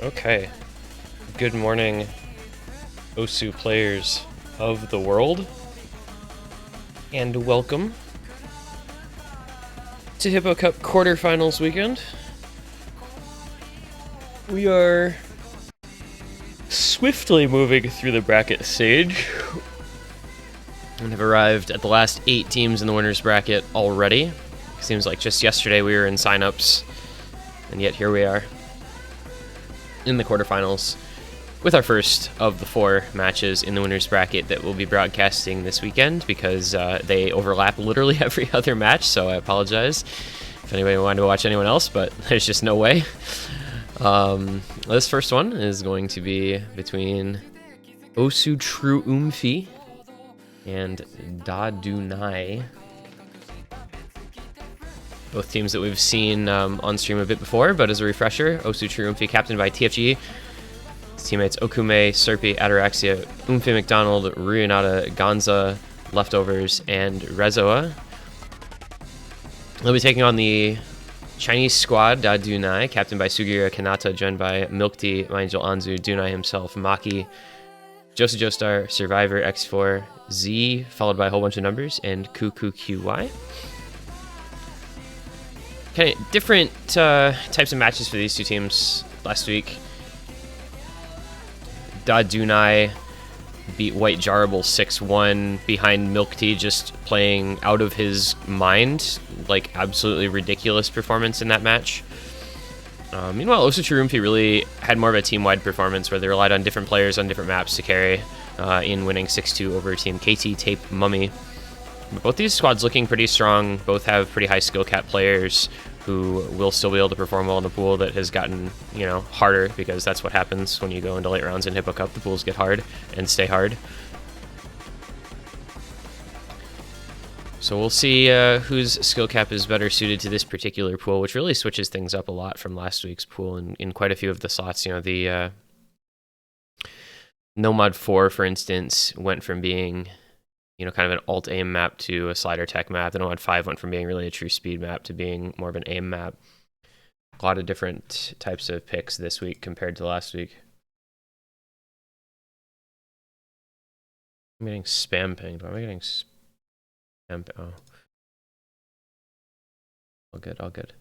Okay. Good morning, OSU players of the world, and welcome to Hippo Cup quarterfinals weekend. We are swiftly moving through the bracket stage and have arrived at the last 8 teams in the winners bracket already. Seems like just yesterday we were in signups, and yet here we are in the quarterfinals with our first of the 4 matches in the winners bracket that we'll be broadcasting this weekend because they overlap literally every other match, so I apologize if anybody wanted to watch anyone else, but there's just no way. This first one is going to be between OSU TRUE oomfie and daDuNai. Both teams that we've seen on stream a bit before, but as a refresher, OSU TRUE oomfie captained by TFG. His teammates Okume, Serpi, Ataraxia, oomfie McDonald, Ruyonata, Gonza, Leftovers, and Rezoa. They'll be taking on the Chinese squad, daDuNai, captained by Sugira Kanata, joined by Milk-Tea, Angel Anzu, DuNai himself, Maki, Josa Joestar, Survivor, X4, Z, followed by a whole bunch of numbers, and QQQY. Kind of different types of matches for these two teams last week. daDuNai beat White Jarable 6-1 behind Milk-Tea just playing out of his mind. Like, absolutely ridiculous performance in that match. Meanwhile, OSU TRUE oomfie really had more of a team-wide performance where they relied on different players on different maps to carry in winning 6-2 over Team KT, Tape, Mummy. But both these squads looking pretty strong. Both have pretty high skill cap players who will still be able to perform well in a pool that has gotten, harder, because that's what happens when you go into late rounds in Hippo Cup. The pools get hard and stay hard. So we'll see whose skill cap is better suited to this particular pool, which really switches things up a lot from last week's pool in quite a few of the slots. The Nomad 4, for instance, went from being kind of an alt-aim map to a slider tech map. The Nomad 5 went from being really a true speed map to being more of an aim map. A lot of different types of picks this week compared to last week. I'm getting spam pinged. Why am I getting spam? Oh. All good, all good.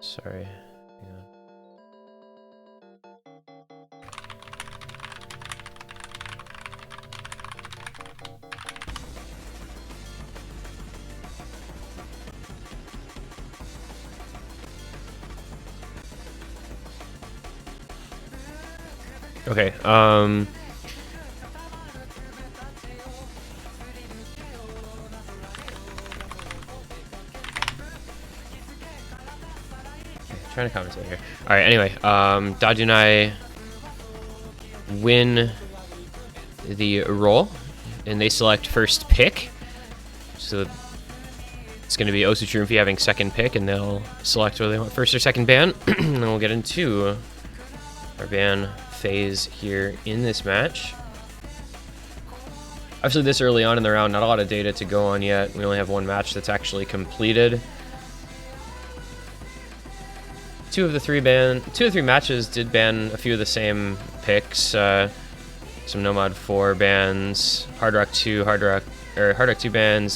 Sorry. Hang on. Okay, trying to commentate here. All right, anyway, daDuNai win the roll, and they select first pick. So it's going to be OSU TRUE oomfie having second pick, and they'll select whether they want first or second ban. And then we'll get into our ban phase here in this match. Obviously, this early on in the round, not a lot of data to go on yet. We only have one match that's actually completed. Two of the three matches did ban a few of the same picks. Some Nomad 4 bans, Hard Rock 2 bans,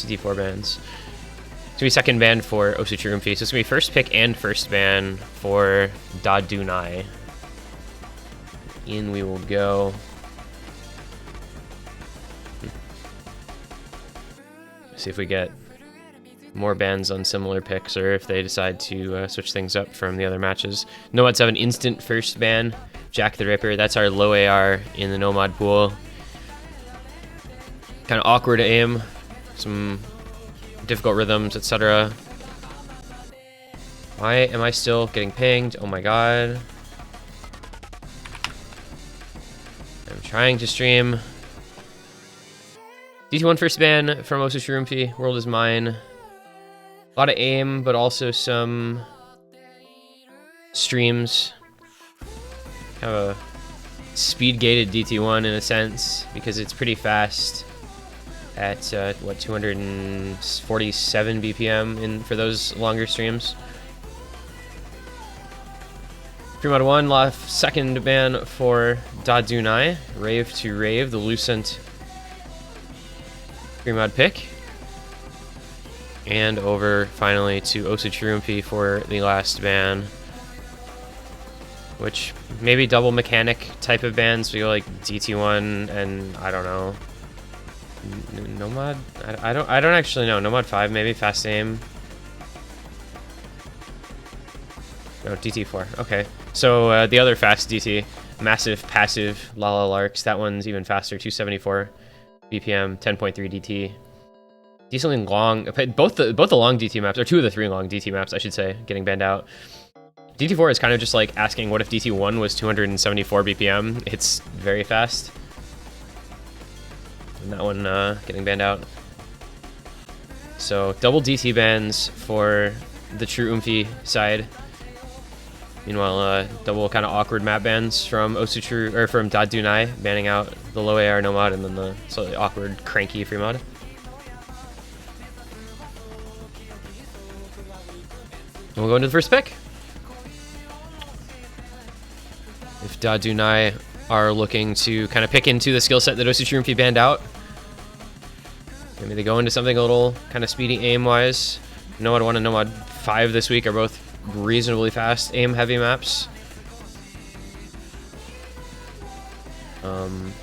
CT4 bans. It's gonna be second ban for OSU TRUE oomfie, so it's gonna be first pick and first ban for daDuNai. In we will go. See if we get more bans on similar picks, or if they decide to switch things up from the other matches. Nomads have an instant first ban. Jack the Ripper, that's our low AR in the Nomad pool. Kind of awkward to aim, some difficult rhythms, etc. Why am I still getting pinged? Oh my god. I'm trying to stream. DT1 first ban from OSU TRUE oomfie. World is mine. A lot of aim, but also some streams. Kind of a speed-gated DT1 in a sense, because it's pretty fast at, what, 247 BPM for those longer streams. Pre-mod 1, left second ban for daDuNai, Rave to Rave, the Lucent pre-mod pick. And over, finally, to OSU TRUE for the last ban. Which, maybe double mechanic type of bans, so you go like DT1 and, I don't know, Nomad? I don't actually know. Nomad 5, maybe, fast aim. No, DT4, okay. So, the other fast DT, massive, passive, Lala Larks, that one's even faster, 274 BPM, 10.3 DT. Decently long, both the long DT maps, or 2 of the 3 long DT maps, I should say, getting banned out. DT4 is kind of just like asking what if DT1 was 274 BPM. It's very fast. And that one getting banned out. So double DT bans for the true oomfie side. Meanwhile, double kind of awkward map bans from OSU TRUE, or from daDuNai, banning out the low AR no mod and then the slightly awkward cranky free mod. And we'll go into the first pick. If daDuNai are looking to kind of pick into the skill set that OSU TRUE banned out, maybe they go into something a little kind of speedy aim-wise. Nomad 1 and Nomad 5 this week are both reasonably fast aim-heavy maps.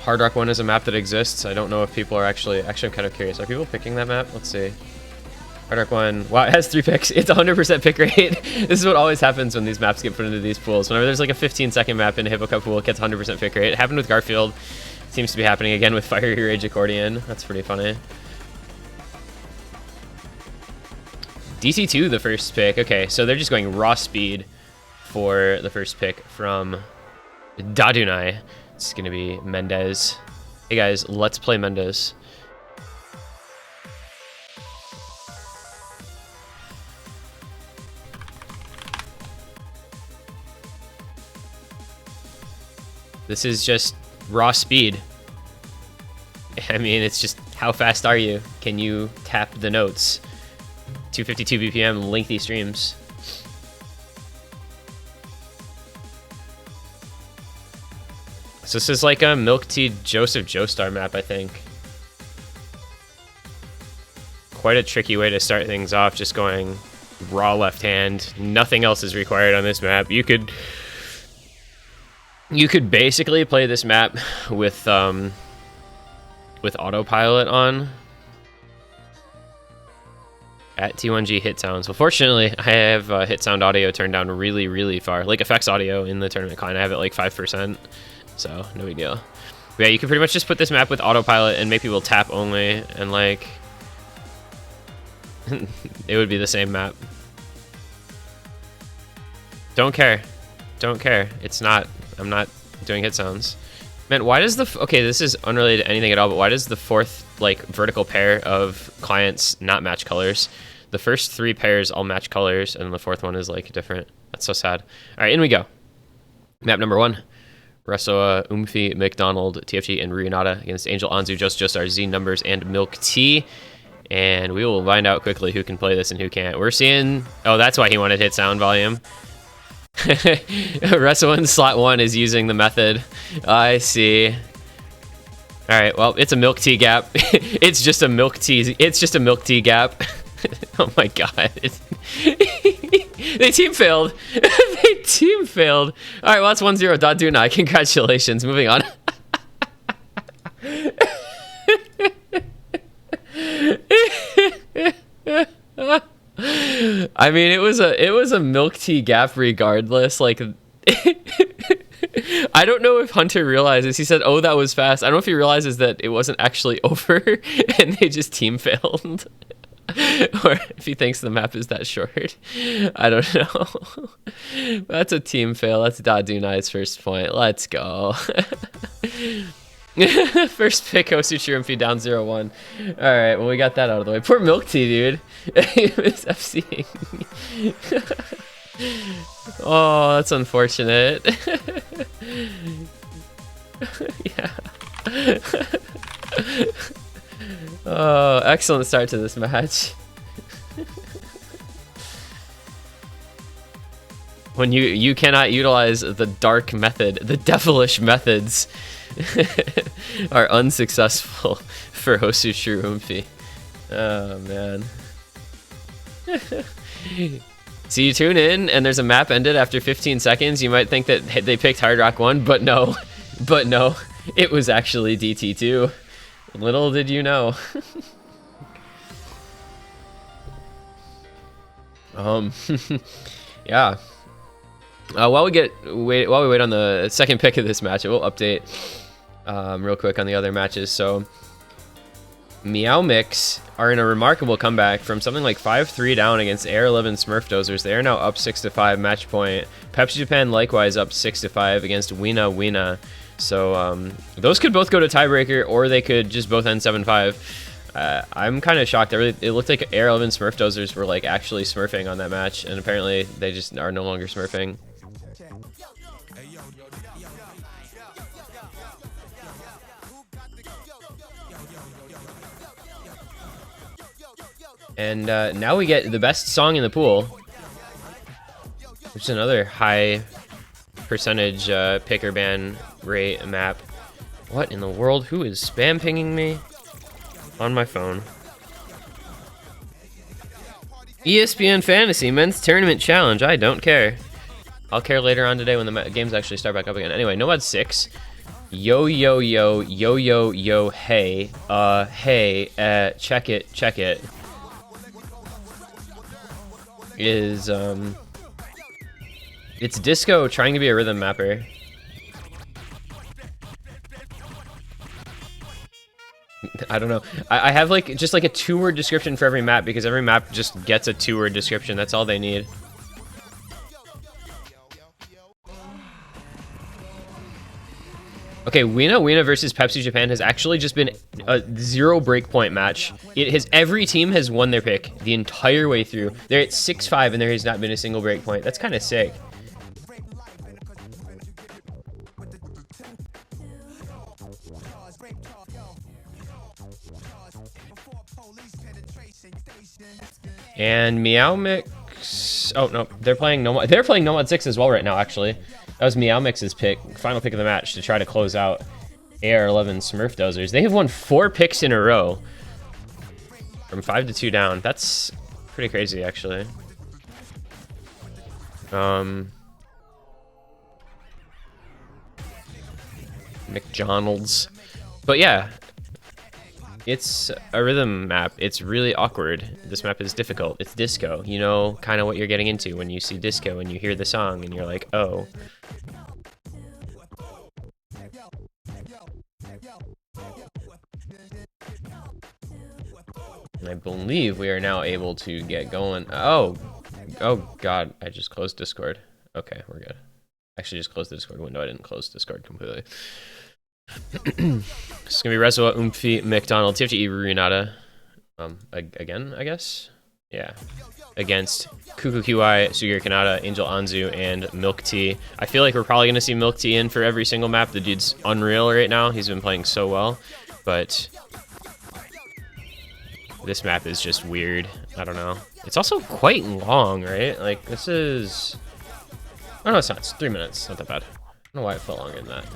Hard Rock 1 is a map that exists. I don't know if people are actually I'm kind of curious. Are people picking that map? Let's see. Hard Rock 1, wow, it has 3 picks. It's 100% pick rate. This is what always happens when these maps get put into these pools. Whenever there's like a 15-second map in a Hippo Cup pool, it gets 100% pick rate. It happened with Garfield. It seems to be happening again with Fiery Rage Accordion. That's pretty funny. DC2, the first pick. Okay, so they're just going raw speed for the first pick from daDuNai. It's going to be Mendez. Hey guys, let's play Mendez. This is just raw speed. I mean, it's just how fast are you? Can you tap the notes? 252 BPM, lengthy streams. So this is like a Milk Tea Joseph Joestar map, I think. Quite a tricky way to start things off, just going raw left hand. Nothing else is required on this map. You could basically play this map with autopilot on at T1G hit sounds. Well, fortunately, I have hit sound audio turned down really, really far. Like effects audio in the tournament client, I have it like 5%, so no big deal. But yeah, you can pretty much just put this map with autopilot and make people tap only, and like it would be the same map. Don't care. It's not. I'm not doing hit sounds. Man, why does the okay? This is unrelated to anything at all, but why does the fourth like vertical pair of clients not match colors? The first 3 pairs all match colors, and the fourth one is like different. That's so sad. All right, in we go. Map number 1. Resoa, oomfie, McDonald, TFG, and Ryunata against Angel, Anzu, Joestar, Z Numbers, and Milk Tea. And we will find out quickly who can play this and who can't. We're seeing... Oh, that's why he wanted hit sound volume. Resoa in slot 1 is using the method. I see. All right, well, it's a Milk Tea gap. It's just a Milk Tea gap. Oh my god. They team failed. They team failed. All right, well, that's 1-0 daDuNai. Congratulations. Moving on. I mean, it was a Milk Tea gap regardless. Like, I don't know if Hunter realizes. He said, "Oh, that was fast." I don't know if he realizes that it wasn't actually over and they just team failed, or if he thinks the map is that short. I don't know. That's a team fail. That's daDuNai's first point. Let's go. First pick, OSU TRUE down 0-1. All right, well, we got that out of the way. Poor Milk Tea, dude. He was FCing. Oh, that's unfortunate. Yeah. Oh, excellent start to this match. When you cannot utilize the dark method, the devilish methods are unsuccessful for OSU TRUE oomfie. Oh man. So you tune in and there's a map ended after 15 seconds. You might think that they picked Hard Rock 1, but no. But no, it was actually DT2. Little did you know. Yeah. While we wait on the second pick of this match, we'll update real quick on the other matches. So Meow Mix are in a remarkable comeback from something like 5-3 down against AR11 Smurf Dozers. They are now up 6-5 match point. Pepsi Japan likewise up 6-5 against Weena Weena. So those could both go to tiebreaker, or they could just both end 7-5. I'm kind of shocked. It looked like AR11 Smurf Dozers were like actually smurfing on that match, and apparently they just are no longer smurfing. And now we get the best song in the pool, which is another high percentage pick or ban rate map. What in the world? Who is spam pinging me on my phone? ESPN Fantasy Men's Tournament Challenge. I don't care. I'll care later on today when the games actually start back up again. Anyway, Nomad 6. Yo, yo, yo, yo, yo, yo, hey. Hey, check it. Is, it's disco trying to be a rhythm mapper. I don't know. I have like just like a 2-word description for every map, because every map just gets a 2-word description. That's all they need. Okay, Weena Weena versus Pepsi Japan has actually just been a 0 breakpoint match. Every team has won their pick the entire way through. They're at 6-5 and there has not been a single breakpoint. That's kind of sick. And Meow Mix. Oh no, they're playing Nomad 6 as well right now. Actually, that was Meow Mix's pick, final pick of the match to try to close out AR11 Smurf Dozers. They have won 4 picks in a row from 5-2 down. That's pretty crazy, actually. McDonald's, but yeah. It's a rhythm map. It's really awkward. This map is difficult. It's disco. You know kind of what you're getting into when you see disco and you hear the song and you're like, oh. And I believe we are now able to get going. Oh God, I just closed Discord. Okay, we're good. Actually just closed the Discord window. I didn't close Discord completely. It's gonna be Rezoa, oomfie, McDonald, TFTE, Runata. Again, I guess? Yeah. Against Kuku QI, Sugiura Kanata, Angel Anzu, and Milk Tea. I feel like we're probably gonna see Milk Tea in for every single map. The dude's unreal right now. He's been playing so well. But this map is just weird. I don't know. It's also quite long, right? Like, this is... Oh no, it's not. It's 3 minutes. Not that bad. I don't know why it felt longer than that.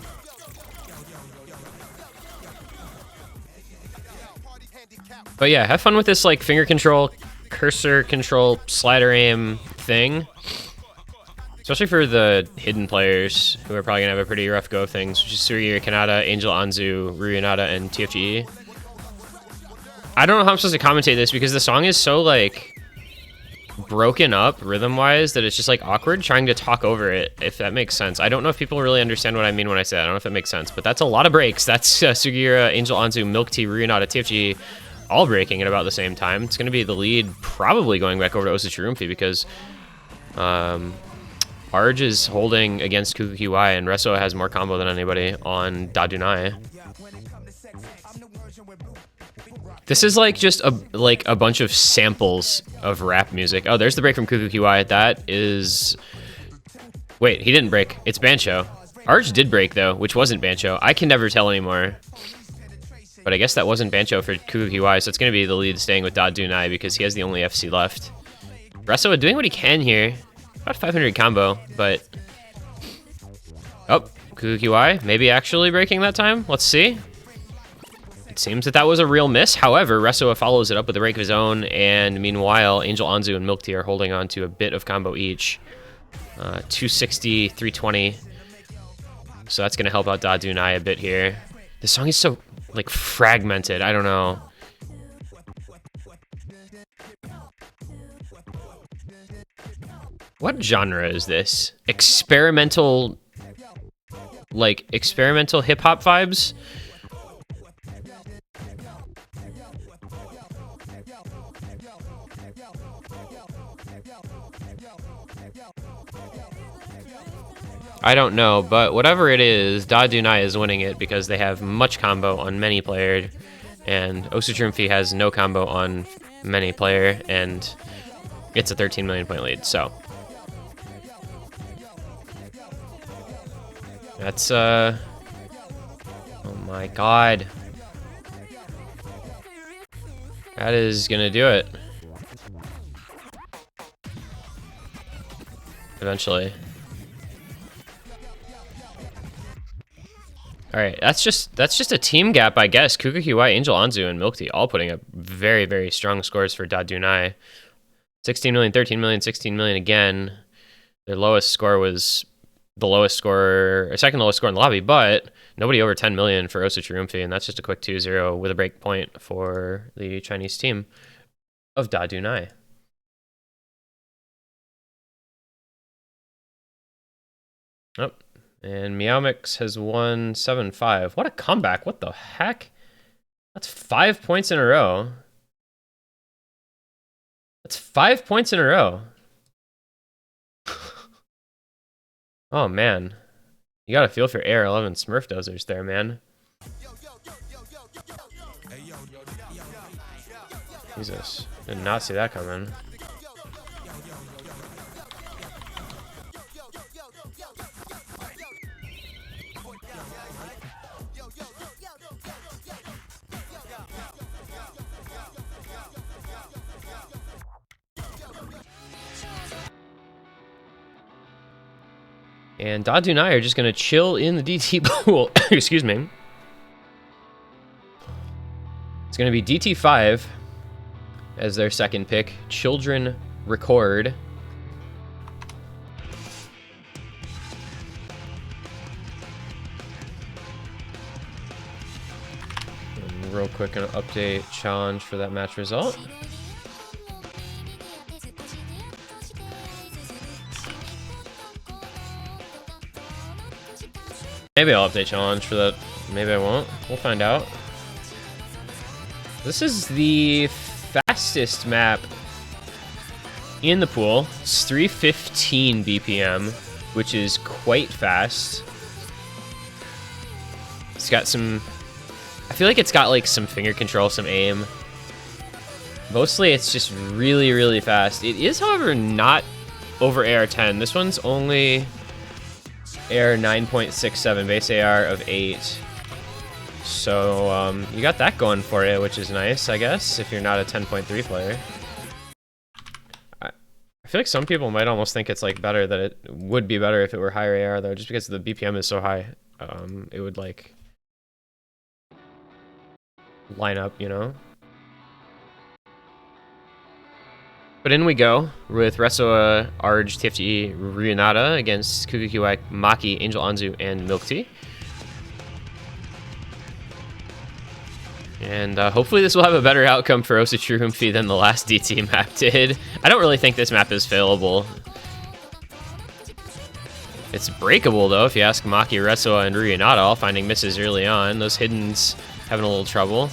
But yeah, have fun with this like finger control, cursor control, slider aim thing. Especially for the hidden players who are probably gonna have a pretty rough go of things, which is Sugiura Kanata, Angel Anzu, Runata, and TFGE. I don't know how I'm supposed to commentate this because the song is so like broken up rhythm-wise that it's just like awkward trying to talk over it, if that makes sense. I don't know if people really understand what I mean when I say that. I don't know if that makes sense, but that's a lot of breaks. That's Sugiura, Angel Anzu, Milk Tea, Runata, TFGE, all breaking at about the same time. It's going to be the lead probably going back over to OSU TRUE because Arj is holding against Kuku QI and Rezo has more combo than anybody on daDuNai. This is like just a bunch of samples of rap music. Oh, there's the break from Kuku QI. That is... Wait, he didn't break. It's Bancho. Arch did break, though, which wasn't Bancho. I can never tell anymore. But I guess that wasn't Bancho for Kukukiwai, so it's going to be the lead staying with daDuNai because he has the only FC left. Resso doing what he can here. About 500 combo, but... Oh, Kukukiwai maybe actually breaking that time. Let's see. It seems that that was a real miss. However, Resso follows it up with a break of his own, and meanwhile, Angel Anzu and Milk Tea are holding on to a bit of combo each. 260, 320. So that's going to help out daDuNai a bit here. This song is so, like, fragmented. I don't know. What genre is this? Experimental, like, experimental hip-hop vibes? I don't know, but whatever it is, daDuNai is winning it because they have much combo on many player, and OSU TRUE has no combo on many player, and it's a 13 million point lead, so. That's, oh my god. That is gonna do it. Eventually. Alright, that's just a team gap, I guess. Kukukiwai, Angel Anzu, and Milk Tea all putting up very, very strong scores for daDuNai. 16 million, 13 million, 16 million again. Their lowest score was the lowest score, or second lowest score in the lobby, but nobody over 10 million for OSU TRUE, and that's just a quick 2-0 with a break point for the Chinese team of daDuNai. Oh, and Meowmix has won 7-5. What a comeback. What the heck? That's 5 points in a row. That's 5 points in a row. Oh, man. You got to feel for AR11 Smurf dozers there, man. Jesus. Did not see that coming. And daDuNai are just going to chill in the DT pool. Excuse me. It's going to be DT5 as their second pick. Children Record. And real quick, an update challenge for that match result. Maybe I'll update challenge for that. Maybe I won't. We'll find out. This is the fastest map in the pool. It's 315 BPM, which is quite fast. It's got some... I feel like it's got like some finger control, some aim. Mostly it's just really, really fast. It is, however, not over AR10. This one's only... AR 9.67, base AR of 8. So you got that going for you, which is nice, I guess, if you're not a 10.3 player. I feel like some people might almost think it's like better, that it would be better if it were higher AR though, just because the BPM is so high. It would like line up, you know? But in we go with Resso, Arj, TFTE, Ryunata against Kukukiwai, Maki, Angel Anzu, and Milk Tea. And hopefully this will have a better outcome for OSU TRUE than the last DT map did. I don't really think this map is failable. It's breakable though, if you ask Maki, Resso, and Ryunata, all finding misses early on. Those hiddens having a little trouble.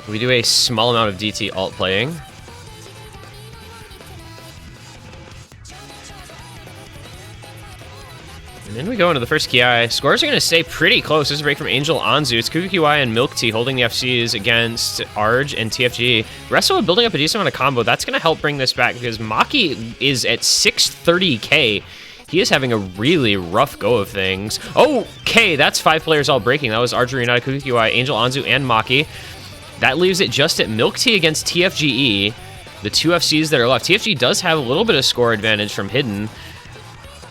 We do a small amount of DT alt playing. And then we go into the first Ki. Scores are going to stay pretty close. This is a break from Angel Anzu. It's KukuQI and Milk Tea holding the FCs against Arj and TFG. Resto building up a decent amount of combo. That's going to help bring this back because Maki is at 630k. He is having a really rough go of things. Okay, that's 5 players all breaking. That was Arj United, KukuQI, Angel Anzu, and Maki. That leaves it just at Milk Tea against TFGE. The 2 FCs that are left. TFG does have a little bit of score advantage from Hidden.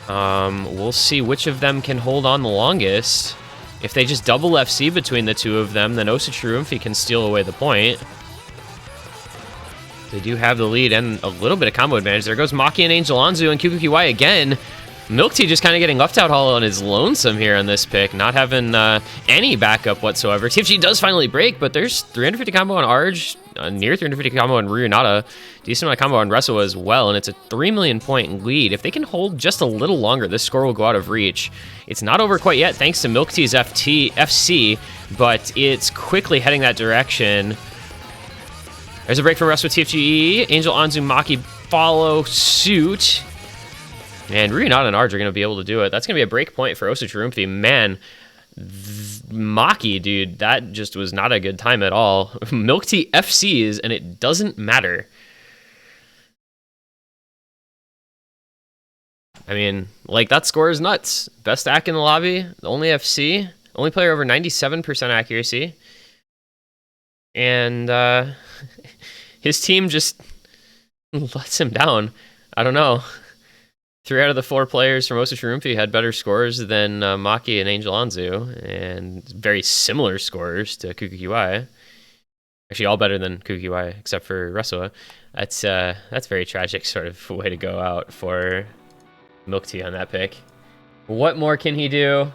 We'll see which of them can hold on the longest. If they just double FC between the 2 of them, then OSU TRUE oomfie can steal away the point. They do have the lead and a little bit of combo advantage. There goes Maki and Angel Anzu and KukuQI again. Milk Tea just kind of getting left out all on his lonesome here on this pick, not having any backup whatsoever. TFG does finally break, but there's 350 combo on Arj, near 350 combo on Ryunata, decent amount of combo on Reso as well, and it's a 3 million point lead. If they can hold just a little longer, this score will go out of reach. It's not over quite yet, thanks to Milk Tea's FC, but it's quickly heading that direction. There's a break from Reso TFGE. Angel Anzu Maki follow suit. And Ryunata and Arj are going to be able to do it. That's going to be a break point for OSU TRUE oomfie. Man, Maki, dude, that just was not a good time at all. Milk Tea FCs, and it doesn't matter. I mean, like, that score is nuts. Best stack in the lobby, the only FC, only player over 97% accuracy. And his team just lets him down. I don't know. 3 out of the 4 players from OSU TRUE oomfie had better scores than Maki and Angel Anzu, and very similar scores to KukuQI. Actually, all better than KukuQI, except for Resoa. That's very tragic sort of way to go out for Milk Tea on that pick. What more can he do?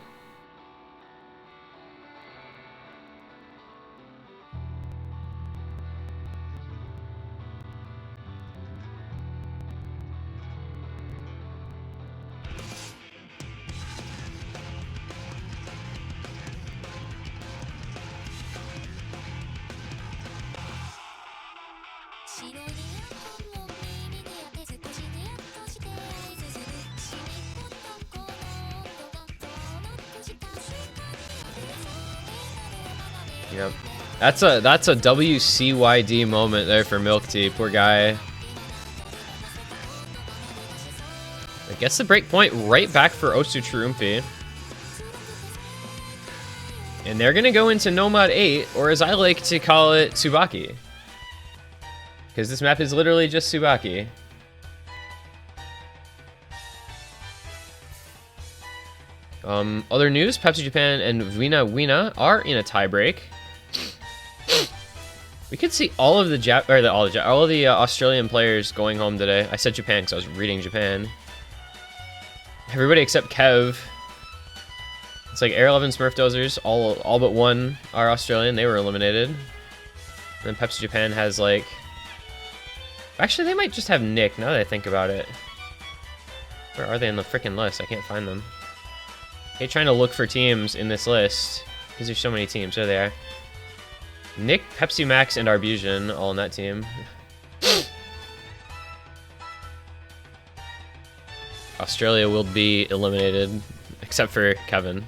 Yep. That's a WCYD moment there for Milk Tea. Poor guy. I guess the break point right back for OSU TRUE oomfie. And they're going to go into Nomad 8, or as I like to call it, Tsubaki. Because this map is literally just Tsubaki. Other news, Pepsi Japan and Wina Wina are in a tiebreak. We could see all of the Australian players going home today. I said Japan because I was reading Japan. Everybody except Kev. It's like Air 11 Smurf Dozers, all but one are Australian. They were eliminated. And then Pepsi Japan has like... Actually, they might just have Nick, now that I think about it. Where are they in the freaking list? I can't find them. Okay, trying to look for teams in this list. Because there's so many teams. There they are. Nick, Pepsi Max, and Arbusian all on that team. Australia will be eliminated, except for Kevin.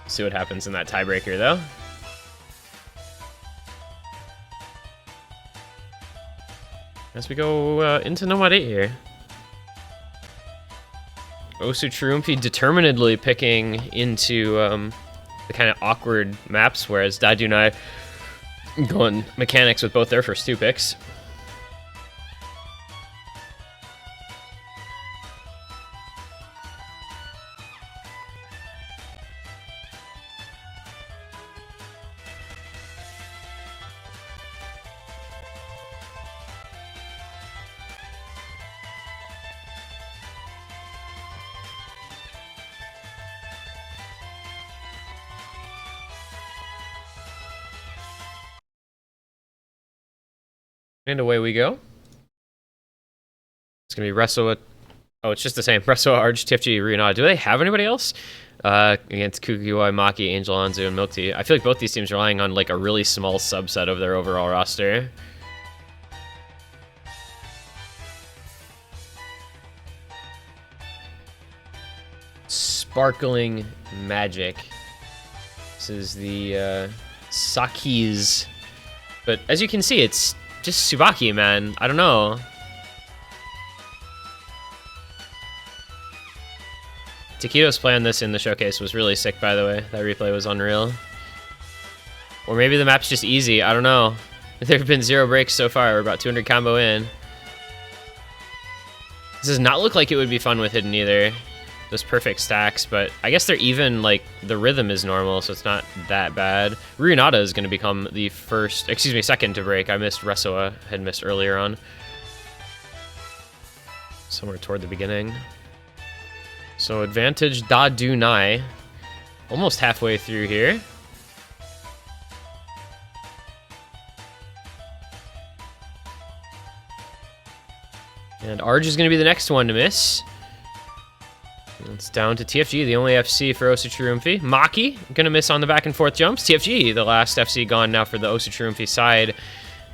See what happens in that tiebreaker, though. As we go into Nomad 8 here. OSU TRUE oomfie determinedly picking into the kind of awkward maps, whereas daDuNai going mechanics with both their first 2 picks. And away we go. It's going to be Resoa. Oh, it's just the same. Resoa, Arj, TFG, Ryunata. Do they have anybody else? Against KukuQI, Maki, Angel Anzu, and Milk Tea. I feel like both these teams are relying on like a really small subset of their overall roster. sparkling magic. This is the Saki's. But as you can see, it's just Tsubaki, man. I don't know. Taquito's play on this in the showcase was really sick, by the way. That replay was unreal. Or maybe the map's just easy. I don't know. There have been 0 breaks so far. We're about 200 combo in. This does not look like it would be fun with hidden either. Those perfect stacks, but I guess they're even, like, the rhythm is normal, so it's not that bad. Ryunata is going to become the second to break. I missed Resoa, had missed earlier on. Somewhere toward the beginning. So advantage daDuNai. Almost halfway through here. And Arj is going to be the next one to miss. It's down to TFG, the only FC for OSU TRUE oomfie. Maki, going to miss on the back and forth jumps. TFG, the last FC gone now for the OSU TRUE oomfie side.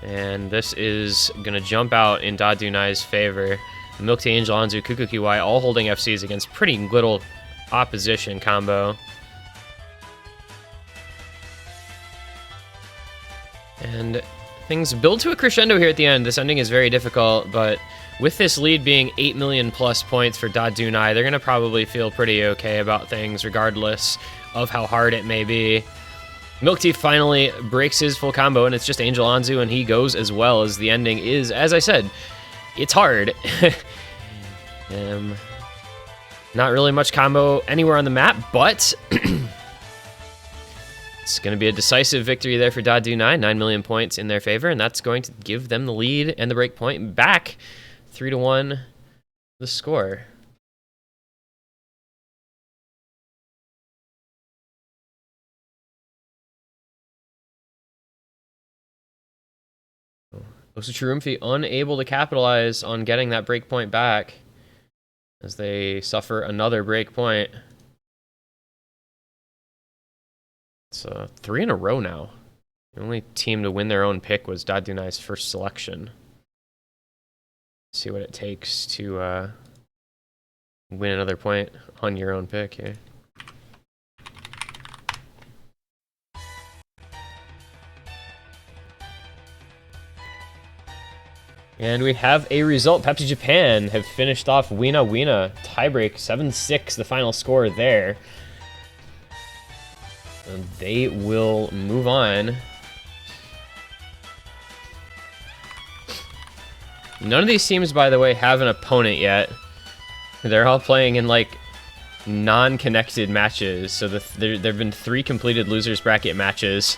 And this is going to jump out in daDuNai's favor. Milk Tea, Angel Anzu, Kukukiwai, all holding FCs against pretty little opposition combo. And things build to a crescendo here at the end. This ending is very difficult, but with this lead being 8 million plus points for daDuNai, they're going to probably feel pretty okay about things regardless of how hard it may be. Milk Tea finally breaks his full combo, and it's just Angel Anzu, and he goes as well as the ending is, as I said, it's hard. Not really much combo anywhere on the map, but it's going to be a decisive victory there for daDuNai. 9 million points in their favor, and that's going to give them the lead and the break point back. 3-1 the score. OSU TRUE oomfie unable to capitalize on getting that break point back as they suffer another break point. It's 3 in a row now. The only team to win their own pick was daDuNai's first selection. See what it takes to win another point on your own pick here. And we have a result. Pepsi Japan have finished off Wina Wina. Tiebreak 7-6, the final score there. And they will move on. None of these teams, by the way, have an opponent yet. They're all playing in, like, non-connected matches. So there have been 3 completed losers bracket matches.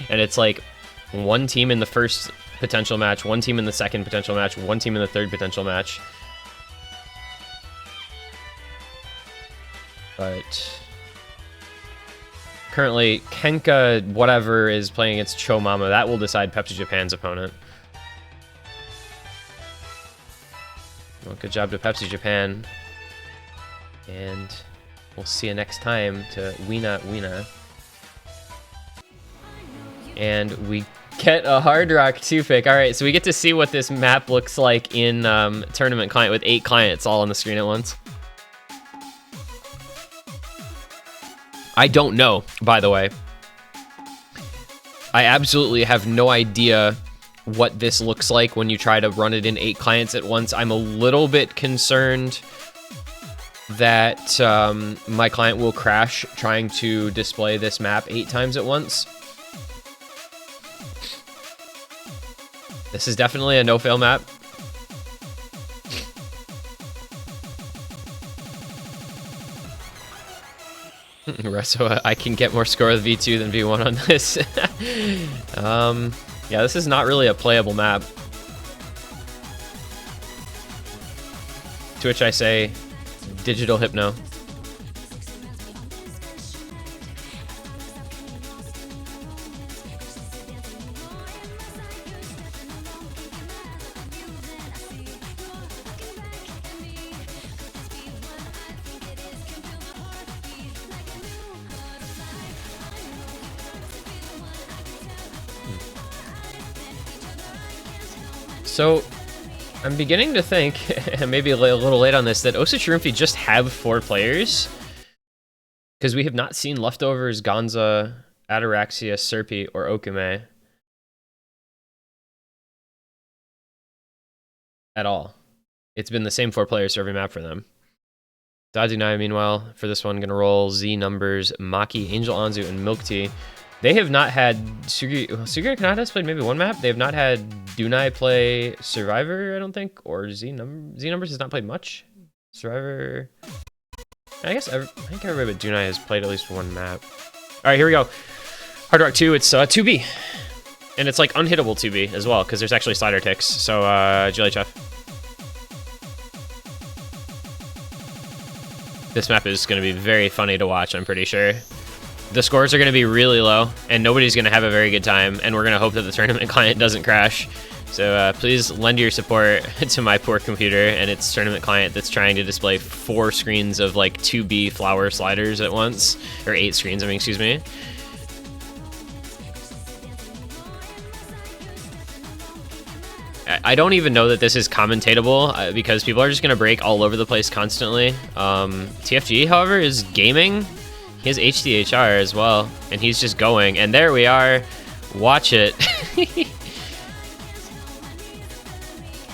And it's like one team in the first potential match, one team in the second potential match, one team in the third potential match. But currently, Kenka whatever is playing against Chomama. That will decide Pepsi Japan's opponent. Well, good job to Pepsi Japan. And we'll see you next time to Wina Wina. And we get a Hard Rock 2 pick. Alright, so we get to see what this map looks like in Tournament Client with 8 clients all on the screen at once. I don't know, by the way. I absolutely have no idea what this looks like when you try to run it in 8 clients at once. I'm a little bit concerned that my client will crash trying to display this map 8 times at once. This is definitely a no-fail map. Reso, I can get more score with V2 than V1 on this. Yeah, this is not really a playable map. To which I say, digital hypno. So, I'm beginning to think, and maybe a little late on this, that OSU TRUE oomfie just have 4 players. Because we have not seen Leftovers, Gonza, Ataraxia, Serpy, or Okume at all. It's been the same 4 players for every map for them. daDuNai, meanwhile, for this one, gonna roll Z Numbers, Maki, Angel Anzu, and Milk Tea. They have not had Sugiri Kanata's played maybe 1 map. They have not had daDuNai play Survivor, I don't think, or Z Numbers has not played much. Survivor. I think everybody but daDuNai has played at least 1 map. All right, here we go. Hard Rock 2. It's 2B, and it's like unhittable 2B as well because there's actually slider ticks. So GLHF. This map is going to be very funny to watch, I'm pretty sure. The scores are going to be really low, and nobody's going to have a very good time, and we're going to hope that the tournament client doesn't crash. So please lend your support to my poor computer and its tournament client that's trying to display 4 screens of like 2B flower sliders at once. Or 8 screens, I mean, excuse me. I don't even know that this is commentatable because people are just going to break all over the place constantly. TFG, however, is gaming. He has HDHR as well, and he's just going. And there we are. Watch it.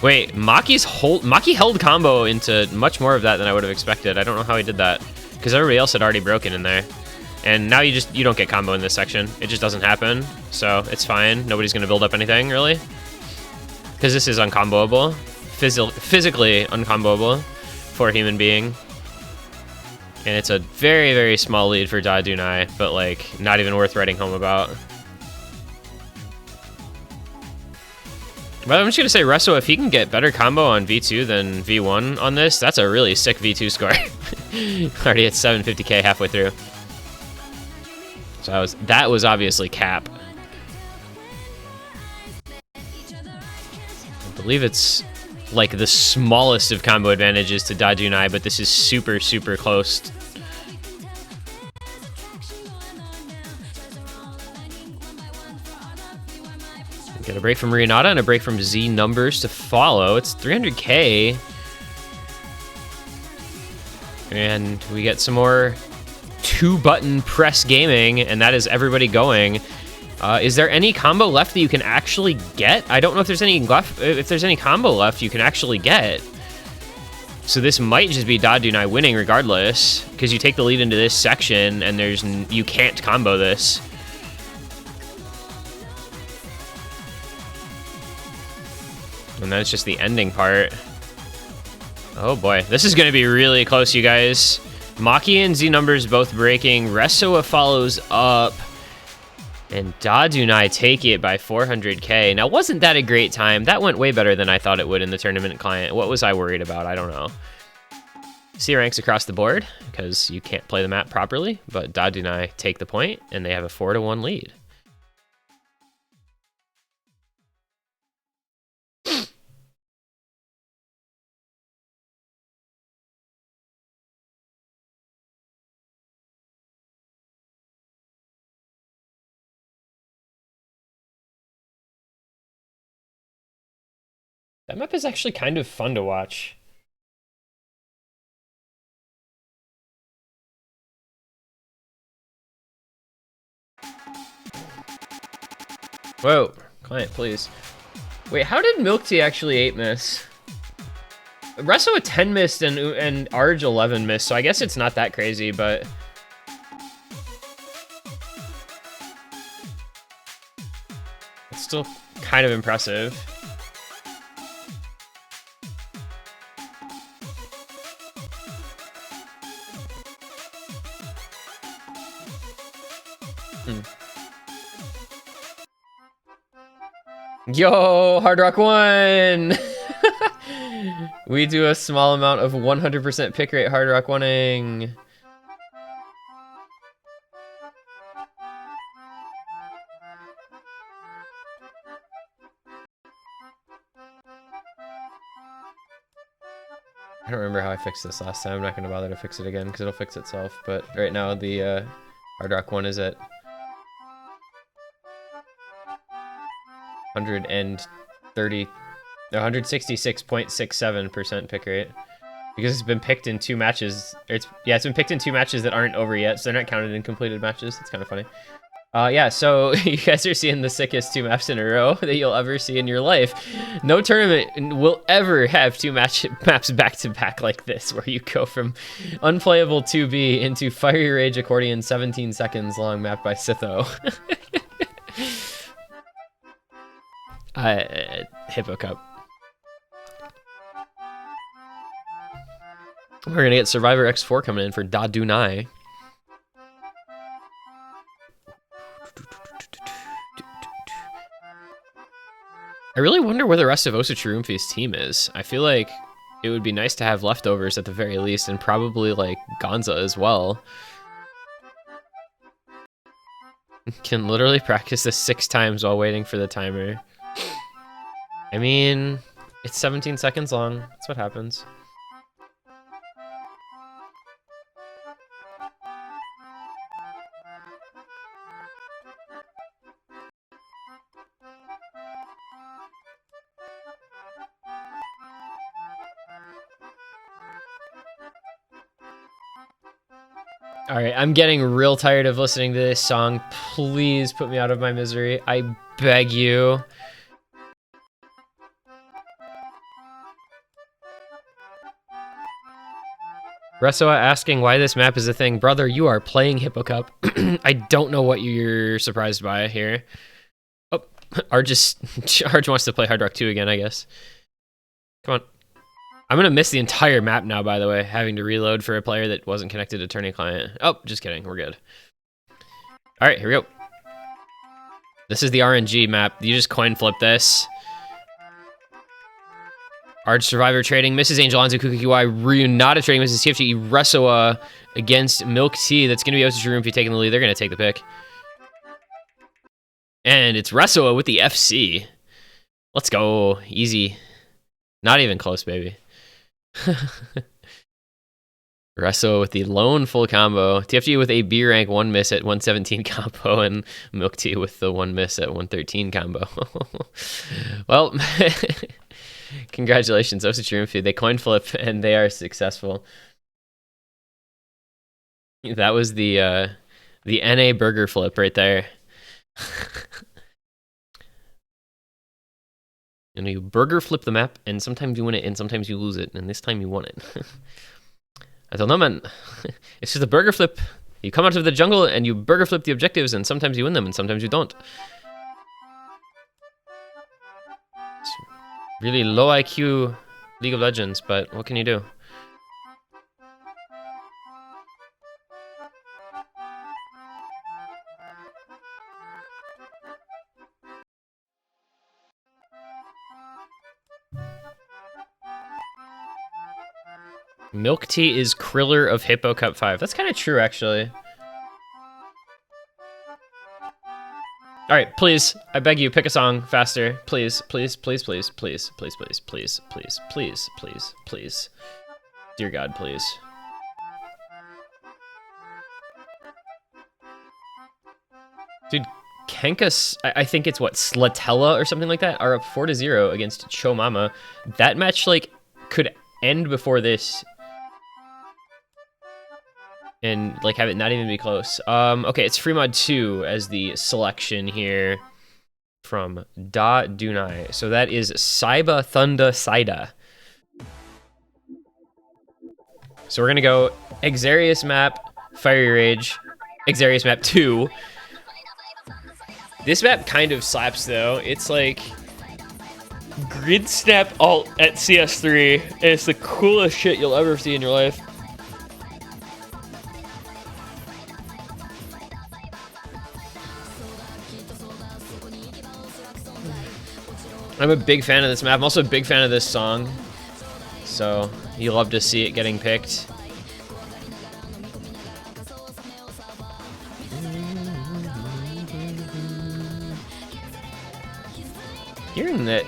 Wait, Maki held combo into much more of that than I would have expected. I don't know how he did that because everybody else had already broken in there. And now you don't get combo in this section. It just doesn't happen. So it's fine. Nobody's going to build up anything, really. Because this is uncomboable. Physically uncomboable for a human being. And it's a very, very small lead for daDuNai, but like not even worth writing home about. But I'm just going to say, Resso, if he can get better combo on V2 than V1 on this, that's a really sick V2 score. Already at 750k halfway through. So that was obviously cap. I believe it's like the smallest of combo advantages to daDuNai, but this is super, super close. Get a break from Rihanna and a break from Z Numbers to follow. It's 300k. And we get some more 2-button press gaming, and that is everybody going. Is there any combo left that you can actually get? I don't know if there's any left. If there's any combo left you can actually get. So this might just be daDuNai winning regardless, because you take the lead into this section and you can't combo this. And then it's just the ending part. Oh boy, this is gonna be really close, you guys. Maki and Z Numbers both breaking. Resoa follows up. And daDuNai take it by 400k. Now, wasn't that a great time? That went way better than I thought it would in the tournament client. What was I worried about? I don't know. C ranks across the board because you can't play the map properly, but daDuNai take the point, and they have a 4-1 lead. That map is actually kind of fun to watch. Whoa, client, please. Wait, how did Milk Tea actually 8 miss? Resso a 10 missed and Arge 11 missed, so I guess it's not that crazy, but... it's still kind of impressive. Yo, Hard Rock 1! We do a small amount of 100% pick rate Hard Rock 1-ing. I don't remember how I fixed this last time. I'm not going to bother to fix it again because it'll fix itself. But right now, the Hard Rock 1 is at 166.67% pick rate. Because it's been picked in 2 matches. It's been picked in 2 matches that aren't over yet, so they're not counted in completed matches. It's kind of funny. Yeah, so you guys are seeing the sickest 2 maps in a row that you'll ever see in your life. No tournament will ever have 2 maps back to back like this, where you go from unplayable 2B into Fiery Rage Accordion 17 seconds long map by Sitho. Hippo Cup. We're gonna get Survivor X4 coming in for daDuNai. I really wonder where the rest of OSU TRUE's team is. I feel like it would be nice to have leftovers at the very least, and probably like Gonza as well. Can literally practice this 6 times while waiting for the timer. I mean, it's 17 seconds long. That's what happens. All right, I'm getting real tired of listening to this song. Please put me out of my misery. I beg you. Resoa asking why this map is a thing. Brother, you are playing Hippo Cup. I don't know what you're surprised by here. Oh, Arj wants to play Hard Rock 2 again, I guess. Come on. I'm gonna miss the entire map now, by the way, having to reload for a player that wasn't connected to Tourney Client. Oh, just kidding, we're good. All right, here we go. This is the RNG map. You just coin flip this. Arch Survivor trading, misses Angel Anzu, Kukikiwai, Ryu Nada trading, misses TFG, Resoa against Milk Tea. That's gonna be OSU TRUE taking the lead. They're gonna take the pick. And it's Resoa with the FC. Let's go, easy. Not even close, baby. Reso with the lone full combo. TFG with a B rank 1 miss at 117 combo, and Milk Tea with the 1 miss at 113 combo. Well, congratulations, OSU TRUE. They coin flip and they are successful. That was the NA burger flip right there. And you burger flip the map, and sometimes you win it, and sometimes you lose it, and this time you won it. I don't know, man. It's just a burger flip. You come out of the jungle, and you burger flip the objectives, and sometimes you win them, and sometimes you don't. It's really low IQ League of Legends, but what can you do? Milk Tea is Kriller of Hippo Cup 5. That's kind of true, actually. All right, please, I beg you, pick a song faster. Please, please, please, please, please, please, please, please, please, please, please, please. Dear God, please. Dude, Kenka, I think it's what, Slatella or something like that, are up 4-0 against Cho Mama. That match, like, could end before this. And like have it not even be close. Okay, it's Fremod 2 as the selection here from daDuNai. So that is Saiba Thunda Saida. So we're gonna go Xarius map, Fiery Rage, Xarius map 2. This map kind of slaps though. It's like Grid Snap alt at CS3, and it's the coolest shit you'll ever see in your life. I'm a big fan of this map. I'm also a big fan of this song. So you love to see it getting picked. Hearing that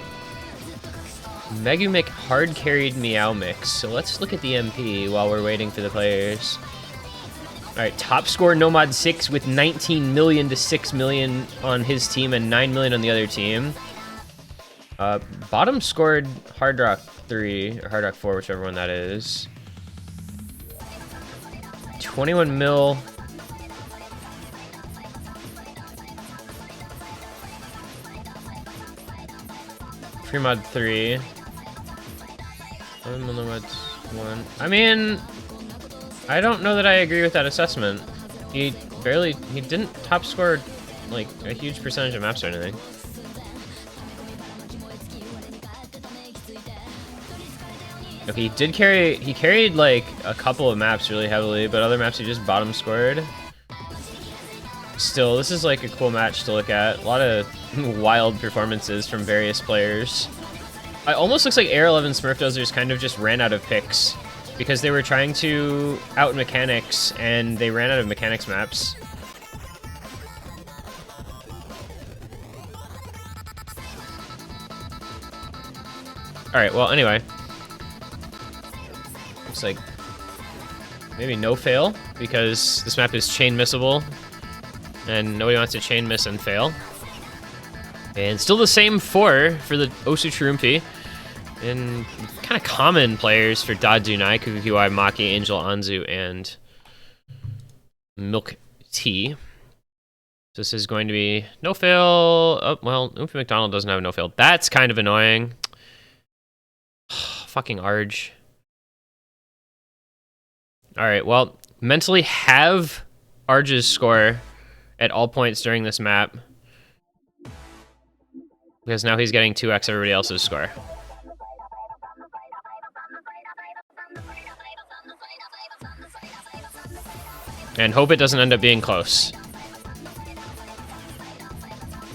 Megumik hard carried Meow Mix. So let's look at the MP while we're waiting for the players. Alright, top score Nomad 6 with 19 million to 6 million on his team and 9 million on the other team. Bottom scored Hard Rock 3, or Hard Rock 4, whichever one that is. 21 mil. Free mod 3. 11 mil mod 1. I mean, I don't know that I agree with that assessment. He didn't top score like a huge percentage of maps or anything. Okay, he carried like a couple of maps really heavily, but other maps he just bottom scored. Still, this is like a cool match to look at. A lot of wild performances from various players. It almost looks like AR11 Smurf Dozers kind of just ran out of picks because they were trying to out mechanics and they ran out of mechanics maps. Alright, well, anyway. Looks like maybe no fail because this map is chain missable and nobody wants to chain miss and fail. And still the same 4 for the OSU TRUE oomfie. And kind of common players for daDuNai, Kukukiwai, Maki, Angel, Anzu, and Milk Tea. So this is going to be no fail. Oh, well, oomfie McDonald doesn't have a no fail. That's kind of annoying. Fucking Arge. Alright, well, mentally have Arge's score at all points during this map. Because now he's getting 2x everybody else's score. And hope it doesn't end up being close.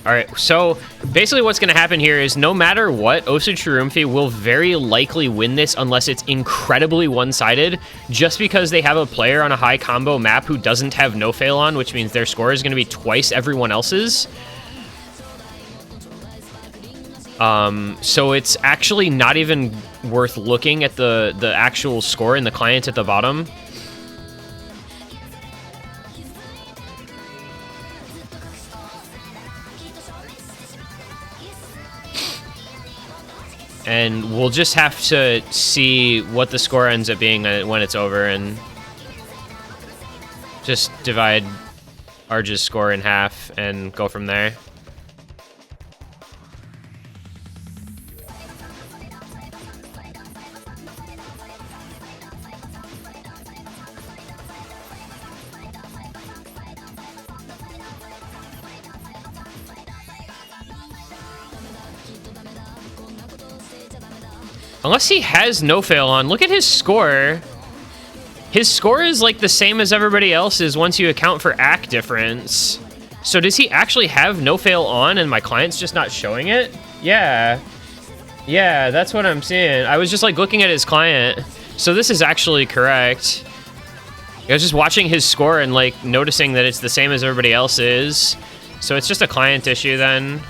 Alright, so basically what's going to happen here is no matter what, OSU TRUE oomfie will very likely win this unless it's incredibly one-sided, just because they have a player on a high combo map who doesn't have no fail on, which means their score is going to be twice everyone else's. So it's actually not even worth looking at the actual score in the client at the bottom. And we'll just have to see what the score ends up being when it's over and just divide Arge's score in half and go from there. Unless he has no fail on. Look at his score. His score is like the same as everybody else's once you account for AC difference. So does he actually have no fail on and my client's just not showing it? Yeah. Yeah, that's what I'm seeing. I was just like looking at his client. So this is actually correct. I was just watching his score and like noticing that it's the same as everybody else's. So it's just a client issue then.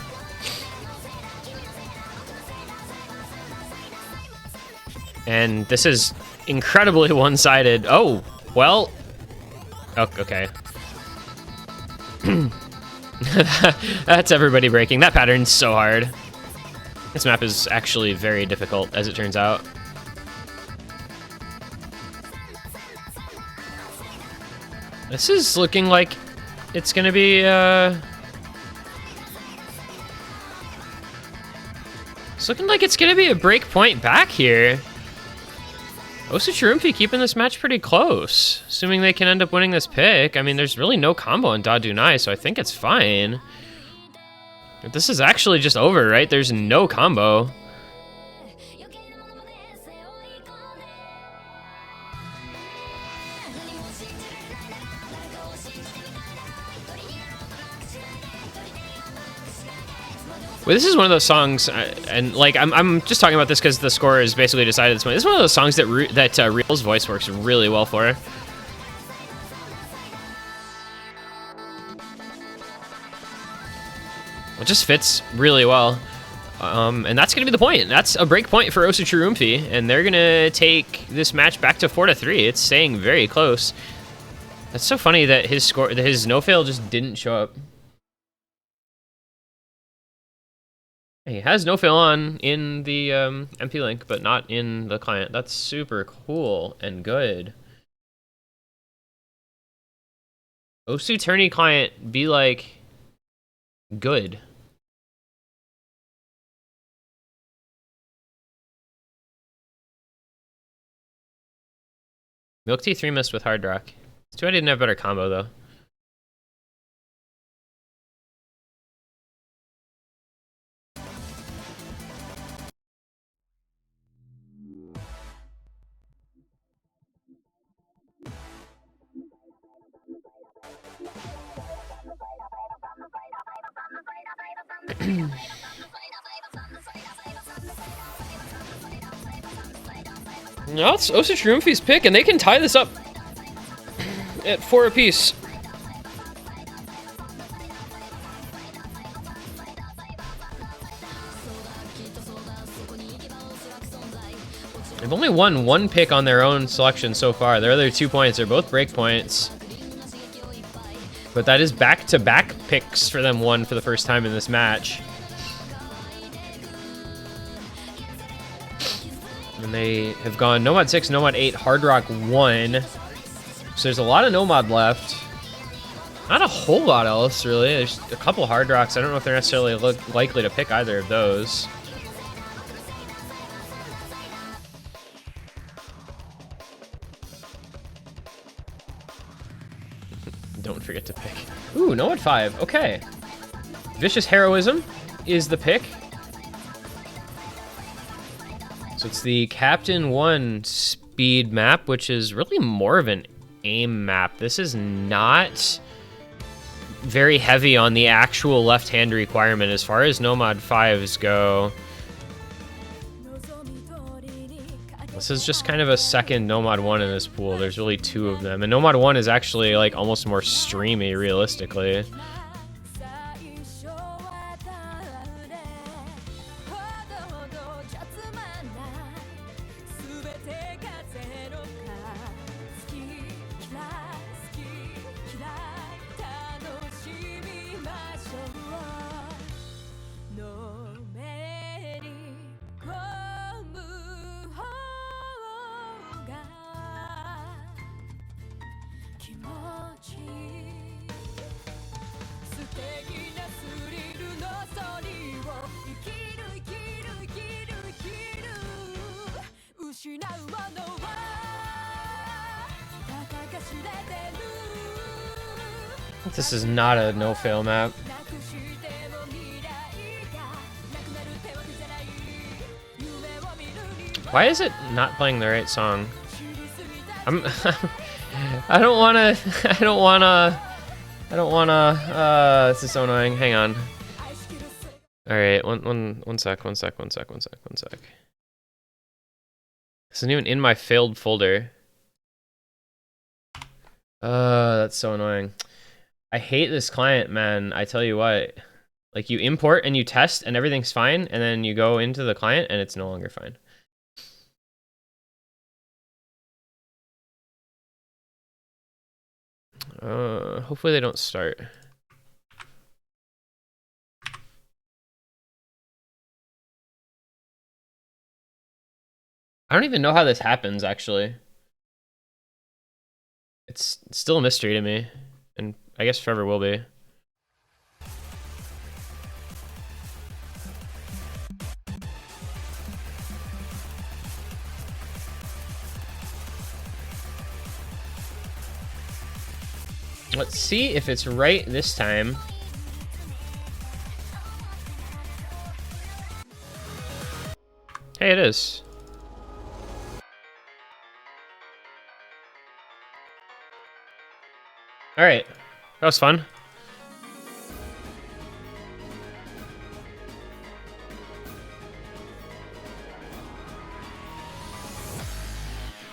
And this is incredibly one-sided. Oh, well. Oh, okay. That's everybody breaking. That pattern's so hard. This map is actually very difficult, as it turns out. This is looking like it's gonna be, it's looking like it's gonna be a break point back here. OSU TRUE oomfie keeping this match pretty close, assuming they can end up winning this pick. I mean, there's really no combo on daDuNai, so I think it's fine. But this is actually just over, right? There's no combo. Well, this is one of those songs, and like I'm just talking about this because the score is basically decided this one. This is one of those songs that Real's voice works really well for. It just fits really well, and that's gonna be the point. That's a break point for OSU TRUE oomfie, and they're gonna take this match back to 4-3. It's staying very close. That's so funny that his no fail just didn't show up. He has no fail on in the MP link, but not in the client. That's super cool and good. OSU tourney client be like good. Milk Tea 3 missed with Hard Rock. It's too bad I didn't have better combo though. No, it's OSU TRUE oomfie's pick, and they can tie this up at 4 apiece. They've only won 1 pick on their own selection so far. Their other 2 points are both break points. But that is back-to-back picks for them won for the first time in this match. And they have gone Nomad 6, Nomad 8, Hard Rock 1. So there's a lot of Nomad left. Not a whole lot else, really. There's a couple Hard Rocks. I don't know if they're necessarily likely to pick either of those. Don't forget to pick. Ooh, Nomad 5. Okay. Vicious Heroism is the pick. So it's the Captain 1 speed map, which is really more of an aim map. This is not very heavy on the actual left-hand requirement as far as Nomad 5s go. This is just kind of a second Nomad 1 in this pool. There's really 2 of them. And Nomad 1 is actually like almost more streamy, realistically. This is not a no-fail map. Why is it not playing the right song? I don't wanna, this is so annoying. Hang on. Alright, one sec. This isn't even in my failed folder. That's so annoying. I hate this client, man. I tell you what. Like, you import and you test and everything's fine, and then you go into the client and it's no longer fine. Hopefully they don't start. I don't even know how this happens, actually. It's still a mystery to me, and I guess forever will be. Let's see if it's right this time. Hey, it is. All right, that was fun.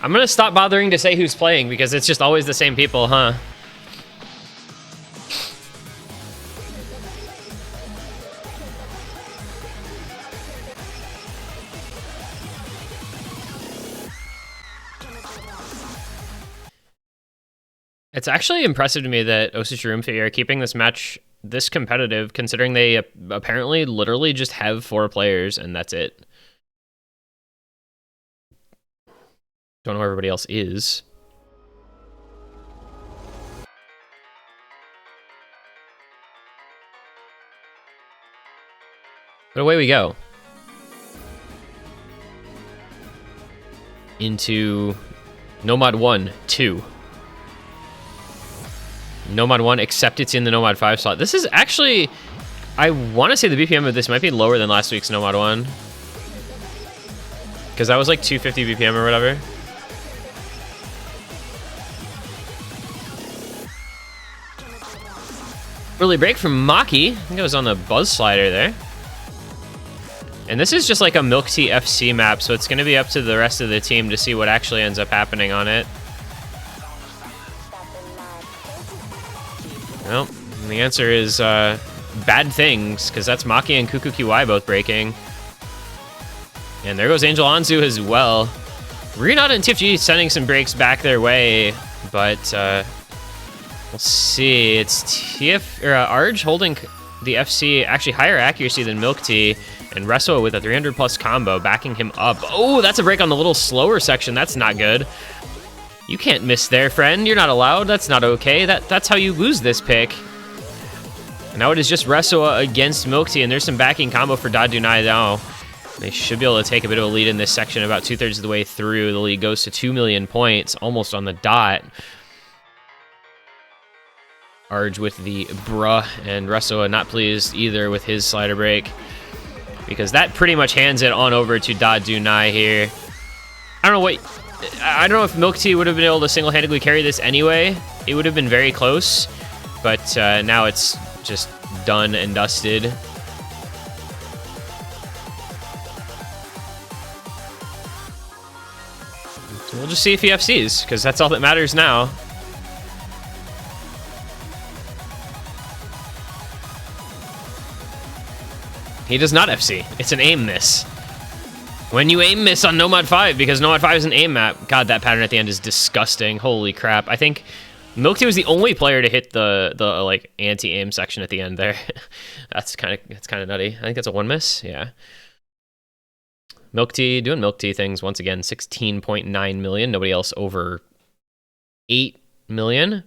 I'm gonna stop bothering to say who's playing because it's just always the same people, huh? It's actually impressive to me that OSU TRUE are keeping this match this competitive, considering they apparently literally just have 4 players and that's it. Don't know where everybody else is. But away we go. Into Nomad 1, 2. Nomad 1, except it's in the Nomad 5 slot. This is actually... I want to say the BPM of this might be lower than last week's Nomad 1. Because that was like 250 BPM or whatever. Early break from Maki. I think it was on the Buzz Slider there. And this is just like a Milk Tea FC map, so it's going to be up to the rest of the team to see what actually ends up happening on it. Well, the answer is bad things, because that's Maki and Kuku Kiwai both breaking. And there goes Angel Anzu as well. Renata and TFG sending some breaks back their way, but we'll see. It's Arj holding the FC actually higher accuracy than Milk Tea, and Resso with a 300 plus combo backing him up. Oh, that's a break on the little slower section. That's not good. You can't miss there, friend. You're not allowed. That's not okay. That's how you lose this pick. And now it is just Resso against Milk Tea, and there's some backing combo for daDuNai now. They should be able to take a bit of a lead in this section about 2/3 of the way through. The lead goes to 2 million points, almost on the dot. Arj with the bruh, and Resso not pleased either with his slider break, because that pretty much hands it on over to daDuNai here. I don't know if Milk Tea would have been able to single-handedly carry this anyway. It would have been very close, but now it's just done and dusted. We'll just see if he FCs, because that's all that matters now. He does not FC. It's an aim miss. When you aim miss on Nomad 5, because Nomad 5 is an aim map. God, that pattern at the end is disgusting. Holy crap. I think Milk Tea was the only player to hit the like anti-aim section at the end there. That's kind of nutty. I think that's a 1 miss. Yeah. Milk Tea doing Milk Tea things once again. 16.9 million. Nobody else over 8 million.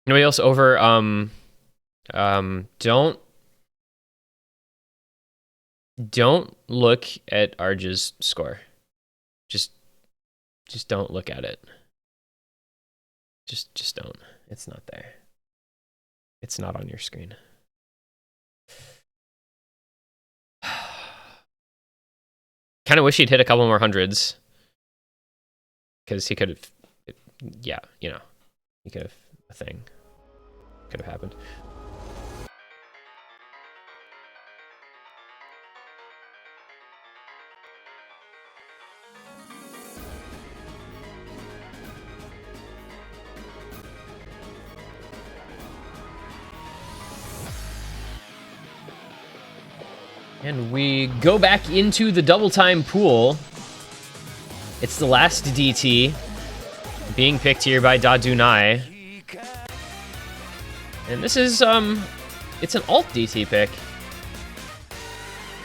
Nobody else over Don't look at Arj's score. Just don't look at it. Just don't. It's not there. It's not on your screen. Kind of wish he'd hit a couple more hundreds, because he could have, yeah, you know, he could have, a thing could have happened. And we go back into the double time pool. It's the last DT being picked here by daDuNai. And this is, it's an alt DT pick.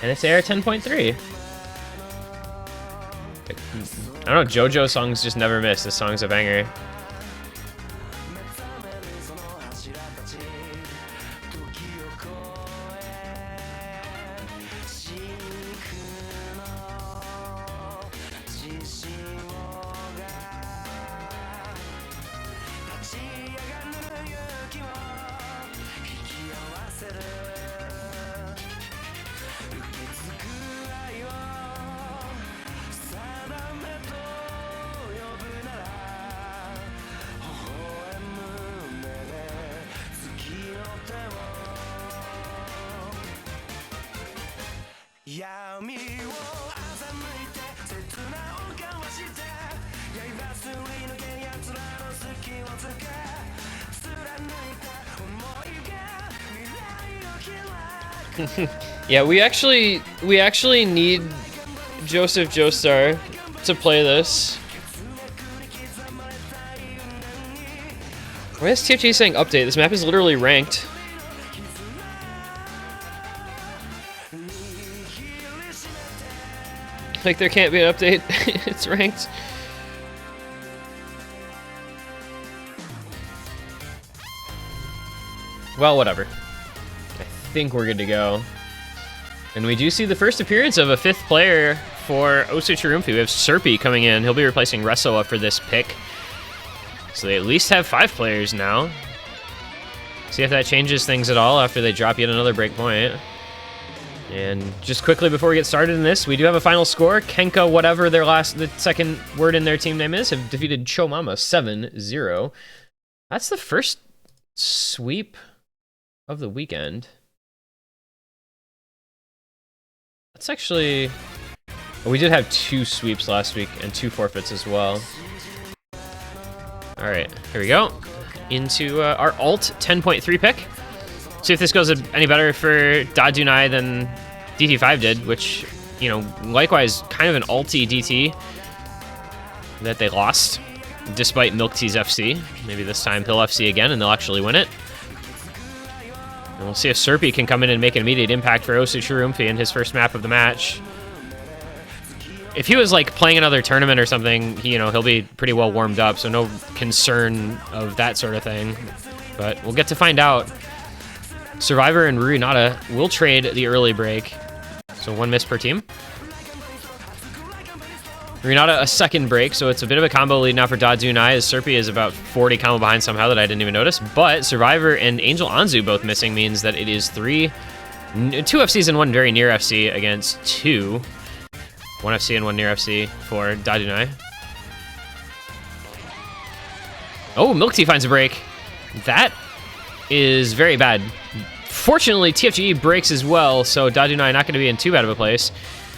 And it's AR 10.3. I don't know, JoJo songs just never miss. This song's a banger. Yeah, we actually need Joseph Joestar to play this. Why is TFG saying update? This map is literally ranked. Like, there can't be an update. It's ranked. Well, whatever. I think we're good to go. And we do see the first appearance of a 5th player for OSU TRUE. We have Serpy coming in. He'll be replacing Resoa for this pick. So they at least have 5 players now. See if that changes things at all after they drop yet another break point. And just quickly before we get started in this, we do have a final score. Kenka, whatever the second word in their team name is, have defeated Chomama 7-0. That's the first sweep of the weekend. That's actually... we did have 2 sweeps last week and 2 forfeits as well. All right, here we go. Into our alt 10.3 pick. See if this goes any better for daDuNai than DT5 did, which, you know, likewise kind of an alty DT that they lost, despite Milk Tea's FC. Maybe this time he'll FC again and they'll actually win it. And we'll see if Serpy can come in and make an immediate impact for OSU TRUE oomfie in his first map of the match. If he was like playing another tournament or something, he'll be pretty well warmed up, so no concern of that sort of thing. But we'll get to find out. Survivor and Runata will trade the early break, so 1 miss per team. Runata a 2nd break, so it's a bit of a combo lead now for daDuNai, as Serpy is about 40 combo behind somehow that I didn't even notice. But Survivor and Angel Anzu both missing means that it is 2 FCs and 1 very near FC against 2. 1 FC and 1 near FC for daDuNai. Oh, Milk Tea finds a break. That is very bad. Fortunately, TFGE breaks as well, so daDuNai not going to be in too bad of a place.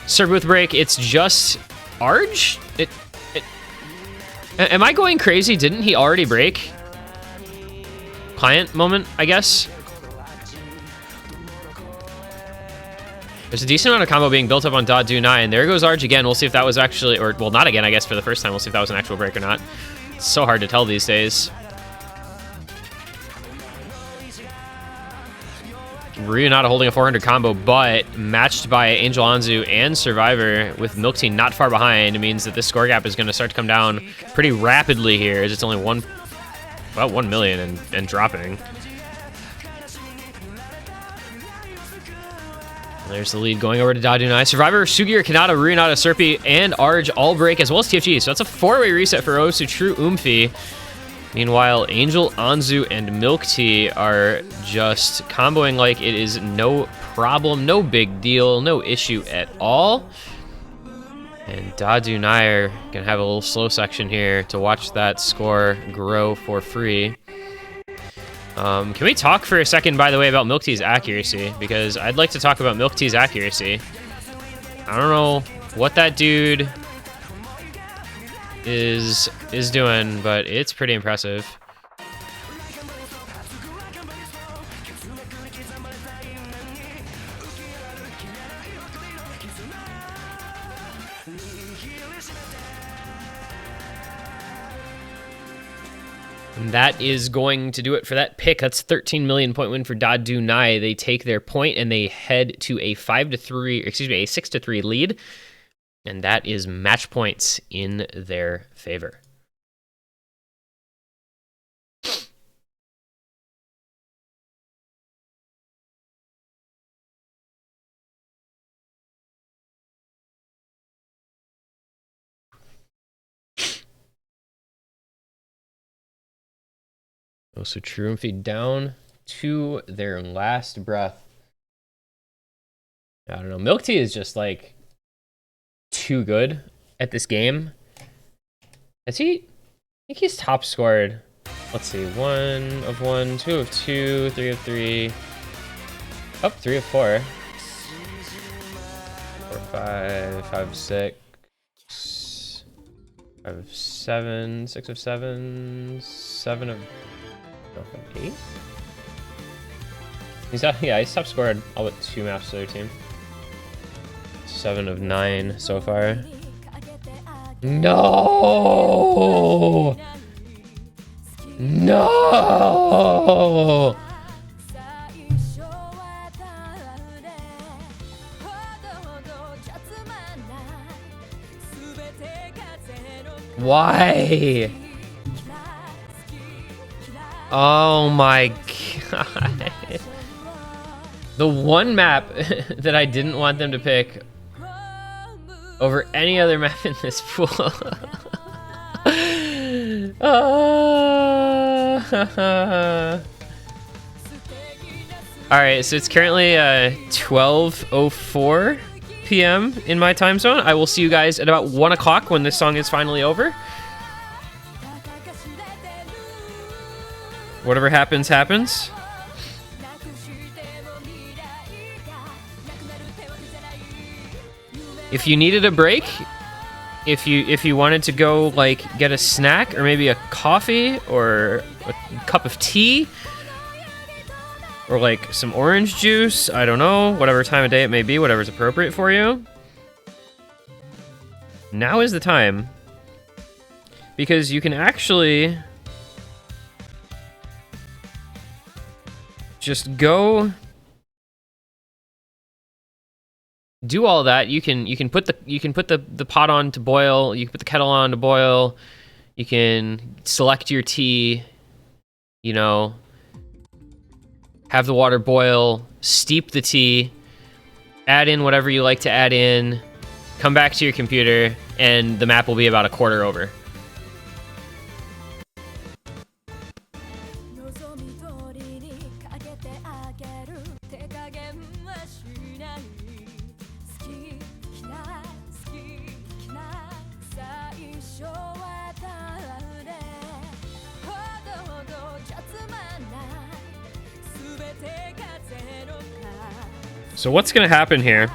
Serve with break, it's just Arj? Am I going crazy? Didn't he already break? Client moment, I guess. There's a decent amount of combo being built up on daDuNai, and there goes Arj again. We'll see if that was actually, or well, not again, I guess, for the first time. We'll see if that was an actual break or not. It's so hard to tell these days. Runata holding a 400 combo, but matched by Angel Anzu and Survivor with Milk Tea not far behind. It means that this score gap is going to start to come down pretty rapidly here, as it's only about 1 million and dropping. There's the lead going over to daDuNai. Survivor, Sugiur, Kanata, Runata, Serpy, and Arj all break, as well as TFG. So that's a 4-way reset for OSU TRUE oomfie. Meanwhile, Angel, Anzu, and Milk Tea are just comboing like it is no problem, no big deal, no issue at all. And daDuNai are going to have a little slow section here to watch that score grow for free. Can we talk for a second, by the way, about Milk Tea's accuracy? Because I'd like to talk about Milk Tea's accuracy. I don't know what that dude is doing, but it's pretty impressive. And that is going to do it for that pick. That's 13 million point win for daDuNai. They take their point and they head to a 6-3 lead. And that is match points in their favor. OSU TRUE oomfie down to their last breath. I don't know. Milk Tea is just like too good at this game. Is he? I think he's top scored. Let's see. 1 of 1, 2 of 2, 3 of 3. Oh, 3 of 4. 4 of 5, 5 of 6. 5 of 7, 6 of 7, 7 of 8? He's top scored all but 2 maps to their team. 7 of 9 so far. No! No! Why? Oh my god. The one map that I didn't want them to pick over any other map in this pool. Alright, so it's currently 12:04 p.m. in my time zone. I will see you guys at about 1 o'clock when this song is finally over. Whatever happens, happens. If you needed a break, if you wanted to go like get a snack or maybe a coffee or a cup of tea or like some orange juice, I don't know, whatever time of day it may be, whatever's appropriate for you, now is the time, because you can actually just go do all that. You can put the pot on to boil, you can put the kettle on to boil, you can select your tea, you know, have the water boil, steep the tea, add in whatever you like to add in, come back to your computer, and the map will be about a quarter over. So what's going to happen here,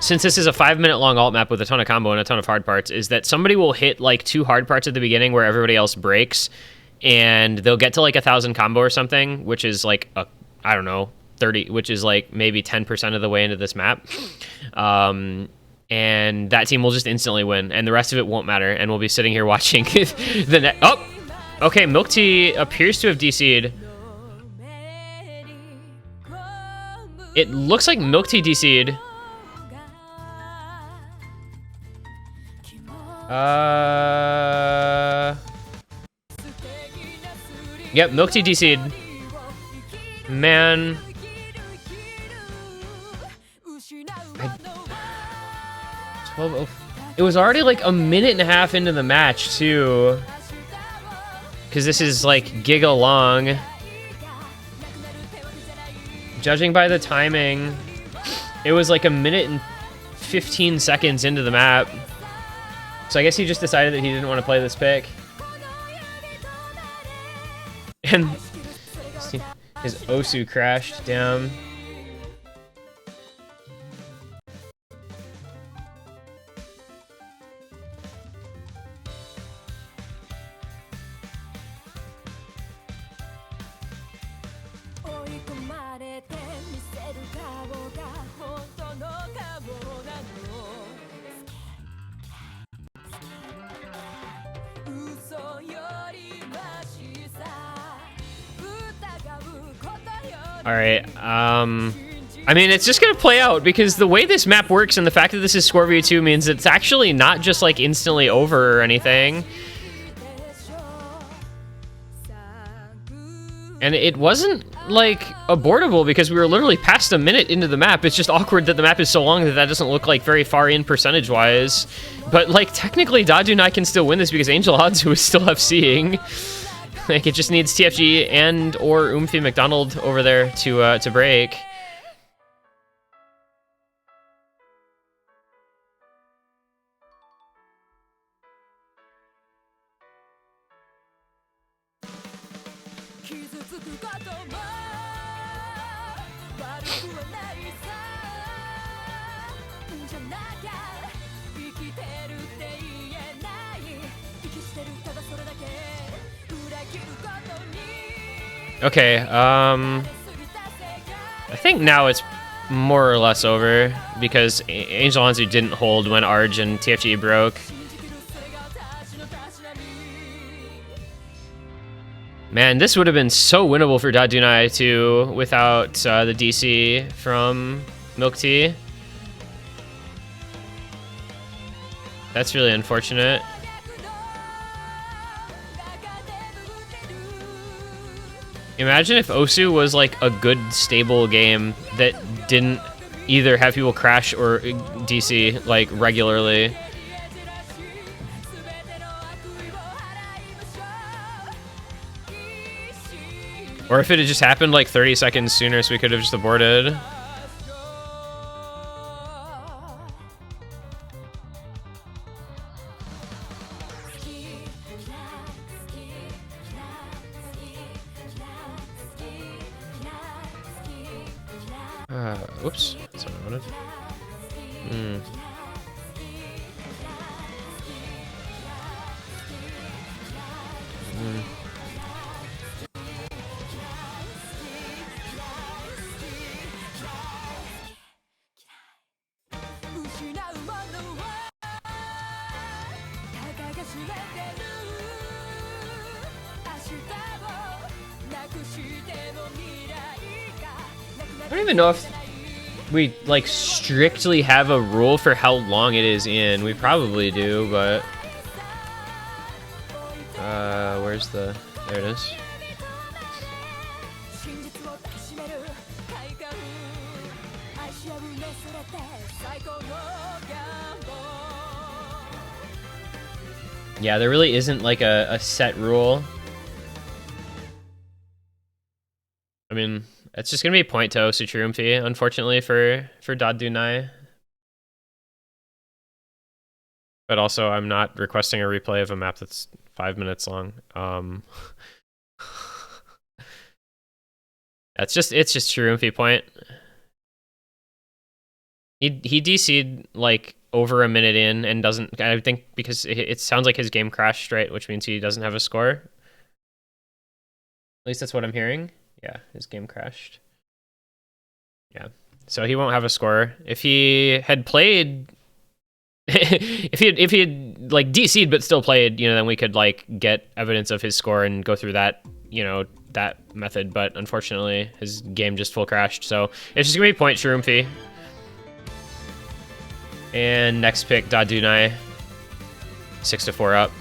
since this is a 5-minute long alt map with a ton of combo and a ton of hard parts, is that somebody will hit like 2 hard parts at the beginning where everybody else breaks, and they'll get to like 1,000 combo or something, which is like I don't know, 30, which is like maybe 10% of the way into this map. And that team will just instantly win, and the rest of it won't matter, and we'll be sitting here watching the net. Oh, okay, Milk Tea appears to have DC'd. It looks like Milk Tea DC'd. Yep, Milk Tea DC'd. Man. It was already like a minute and a half into the match, too. Because this is like giga long. Judging by the timing, it was like a minute and 15 seconds into the map. So I guess he just decided that he didn't want to play this pick. And his OSU crashed, damn. All right, I mean, it's just gonna play out, because the way this map works and the fact that this is Score V2 means it's actually not just like instantly over or anything. And it wasn't like abortable, because we were literally past a minute into the map. It's just awkward that the map is so long that that doesn't look like very far in percentage-wise. But like technically daDuNai can still win this, because Angel Odds was still FCing. Like, it just needs TFG and or oomfie McDonald over there to break. Okay, I think now it's more or less over, because Angel Hanzu didn't hold when Arj and TFG broke. Man, this would have been so winnable for daDuNai too, without the DC from Milk Tea. That's really Imagine if OSU was like a good, stable game that didn't either have people crash or DC like regularly. Or if it had just happened like 30 seconds sooner, so we could have just aborted. Whoops, that's what I wanted. I don't even know if we like strictly have a rule for how long it is in. We probably do, but where's the, there it is. Yeah, there really isn't like a set rule. I mean, it's just gonna be point to OSU TRUE oomfie, unfortunately for daDuNai. But also, I'm not requesting a replay of a map that's 5 minutes long. It's just TRUE oomfie point. He DC'd like over a minute in and doesn't. I think because it sounds like his game crashed, right? Which means he doesn't have a score. At least that's what I'm hearing. Yeah, his game crashed. Yeah, so he won't have a score. If he had played, if he had like DC'd but still played, you know, then we could like get evidence of his score and go through that, you know, that method. But unfortunately, his game just full crashed. So it's just gonna be point TRUE oomfie. And next pick, daDuNai, 6-4 up.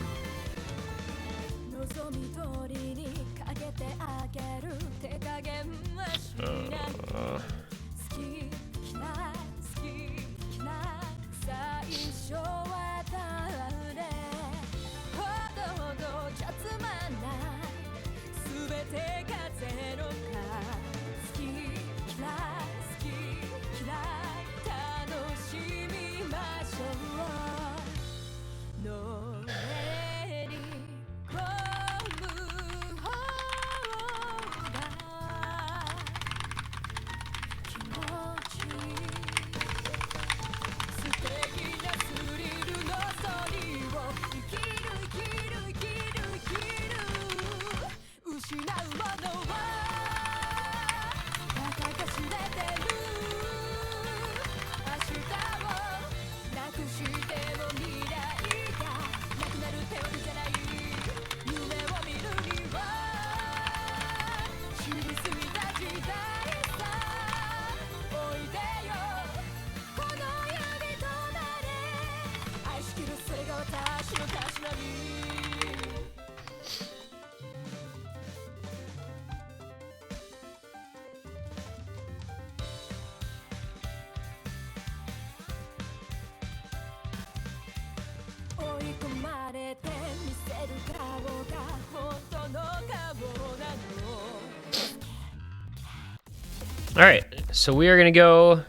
All right, so we are gonna go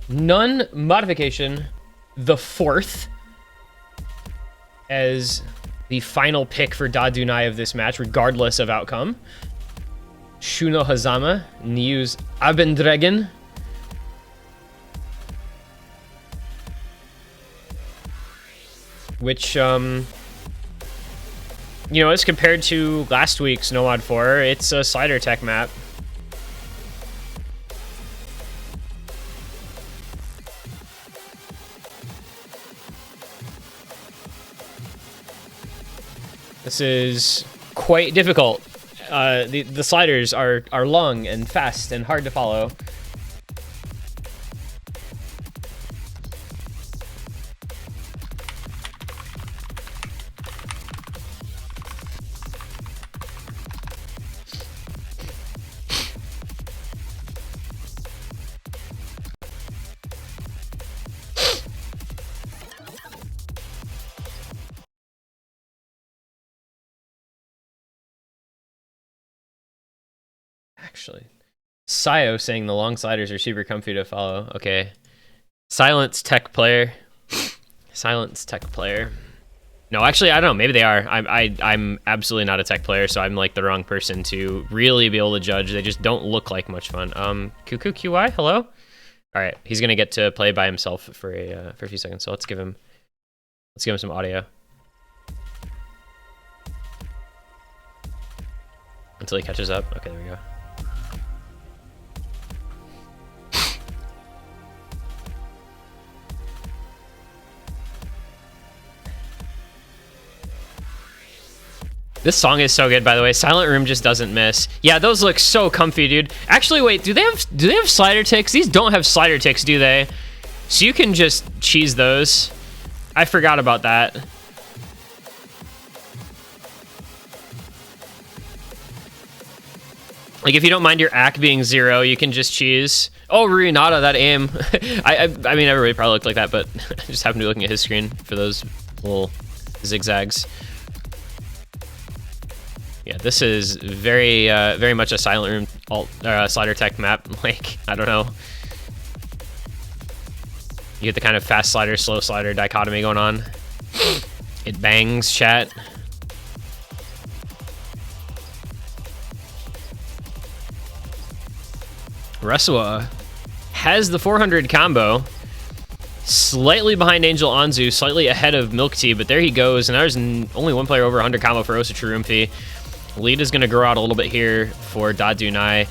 none modification, the 4th, as the final pick for daDuNai of this match, regardless of outcome. Shuno Hazama, Niu's Abendregen. Which, you know, as compared to last week's No Mod 4, it's a slider tech map. This is quite difficult. The sliders are long and fast and hard to follow. Actually, Sayo saying the long sliders are super comfy to follow. Okay. Silence tech player. Silence tech player. No, actually, I don't know. Maybe they are. I'm absolutely not a tech player, so I'm like the wrong person to really be able to judge. They just don't look like much fun. Cuckoo QI, hello. All right, he's gonna get to play by himself for a few seconds. So let's give him some audio until he catches up. Okay, there we go. This song is so good, by the way. Silent Room just doesn't miss. Yeah, those look so comfy, dude. Actually, wait, do they have slider ticks? These don't have slider ticks, do they? So you can just cheese those. I forgot about that. Like, if you don't mind your AC being 0, you can just cheese. Oh, Ruinata, that aim. I mean, everybody probably looked like that, but I just happened to be looking at his screen for those little zigzags. Yeah, this is very much a Silent Room slider tech map. Like, I don't know. You get the kind of fast slider, slow slider dichotomy going on. It bangs, chat. Resua has the 400 combo. Slightly behind Angel Anzu, slightly ahead of Milk Tea, but there he goes. And there's only one player over 100 combo for OSU TRUE. Lead is going to grow out a little bit here for daDuNai.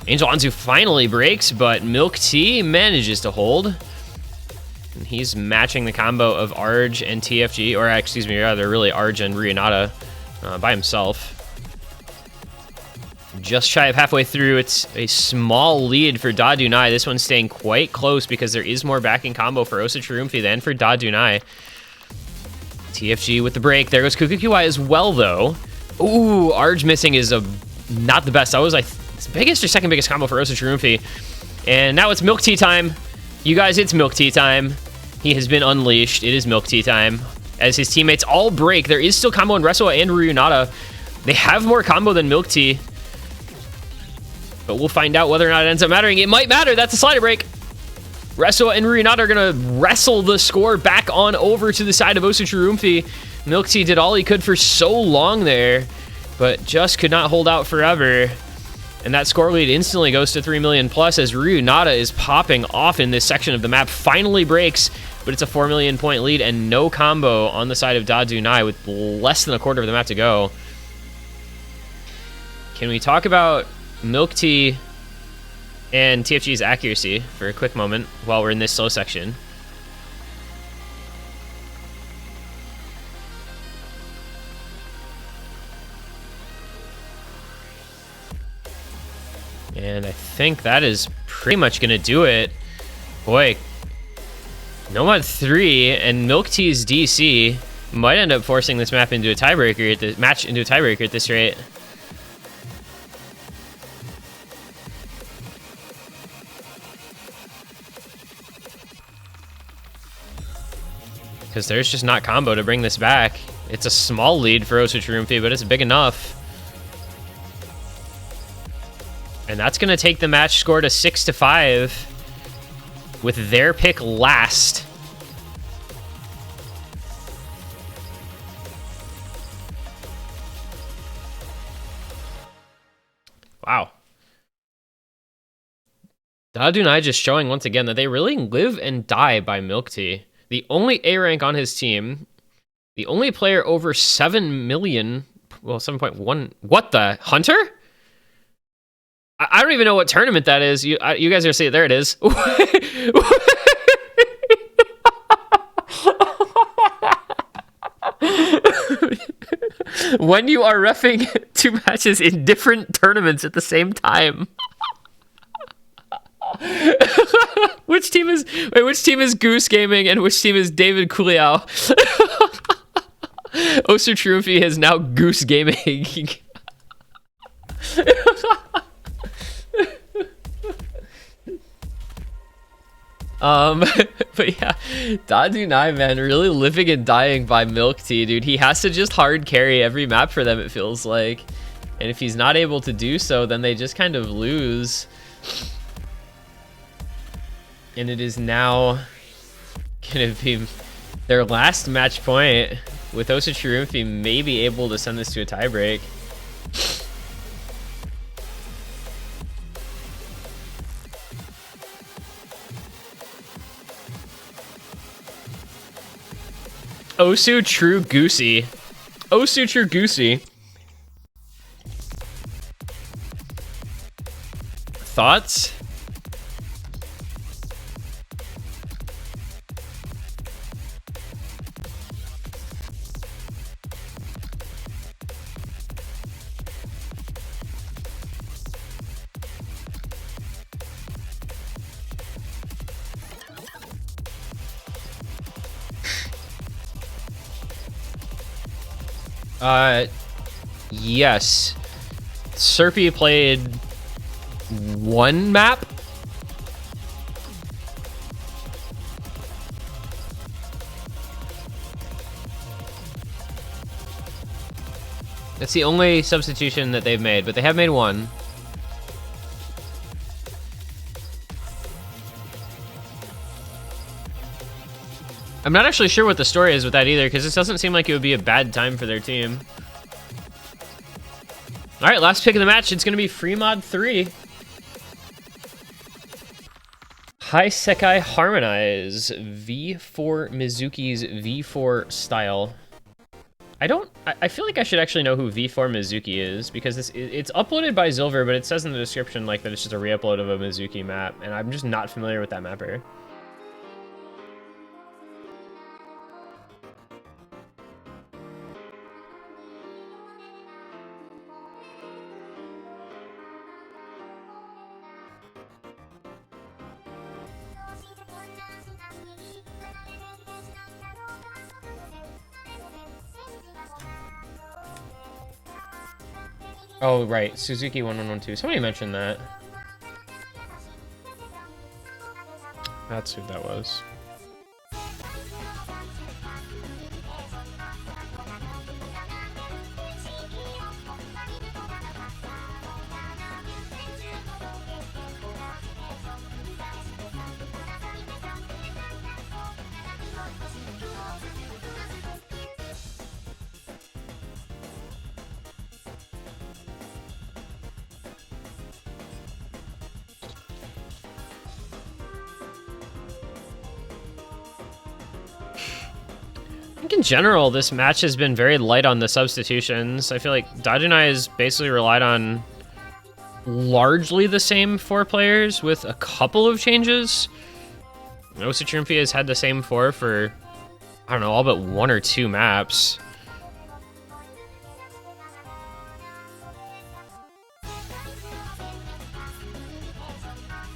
Angel Anzu finally breaks, but Milk Tea manages to hold. And he's matching the combo of Arj and TFG, or excuse me, rather really Arj and Ruinata by himself. Just shy of halfway through, it's a small lead for daDuNai. This one's staying quite close because there is more backing combo for OSU TRUE than for daDuNai. TFG with the break. There goes Cuckoo QI as well, though. Ooh, Arj missing is not the best. That was like his biggest or second biggest combo for OSU TRUE. And now it's Milk Tea time. You guys, it's Milk Tea time. He has been unleashed. It is Milk Tea time. As his teammates all break, there is still combo in Resua and Ruinata. They have more combo than Milk Tea. But we'll find out whether or not it ends up mattering. It might matter. That's a slider break. Resua and Ruinata are going to wrestle the score back on over to the side of OSU TRUE. Milk Tea did all he could for so long there, but just could not hold out forever. And that score lead instantly goes to 3 million plus as Ruinata is popping off in this section of the map. Finally breaks, but it's a 4 million point lead and no combo on the side of daDuNai with less than a quarter of the map to go. Can we talk about Milk Tea and TFG's accuracy for a quick moment while we're in this slow section? And I think that is pretty much going to do it. Boy, Nomad 3 and Milk Tea's DC might end up forcing this map into a tiebreaker at this rate. Because there's just not combo to bring this back. It's a small lead for OSU TRUE, but it's big enough. And that's going to take the match score to 6-5 with their pick last. Wow. daDuNai just showing once again that they really live and die by Milk Tea. The only A rank on his team, the only player over 7 million, well, 7.1. What the? Hunter? I don't even know what tournament that is. You guys are seeing, there it is. When you are reffing 2 matches in different tournaments at the same time. Which team is Goose Gaming and which team is David Kuliao? OSU TRUE is now Goose Gaming. But yeah, daDuNai, man, really living and dying by Milk Tea, dude. He has to just hard carry every map for them, it feels like. And if he's not able to do so, then they just kind of lose. And it is now gonna be their last match point, with OSU TRUE maybe able to send this to a tiebreak. OSU TRUE Goosey. OSU TRUE Goosey. Thoughts? Yes. Serpy played one map. That's the only substitution that they've made, but they have made one. I'm not actually sure what the story is with that either, because this doesn't seem like it would be a bad time for their team. All right, last pick of the match. It's going to be Free Mod 3. High Sekai Harmonize V4 Mizuki's V4 style. I feel like I should actually know who V4 Mizuki is, because it's uploaded by Zilver, but it says in the description like that it's just a re-upload of a Mizuki map, and I'm just not familiar with that mapper. Oh, right. Suzuki 1112. Somebody mentioned that. That's who that was. I think in general, this match has been very light on the substitutions. I feel like daDuNai has basically relied on largely the same 4 players with a couple of changes. OSU TRUE has had the same 4 for, I don't know, all but 1 or 2 maps.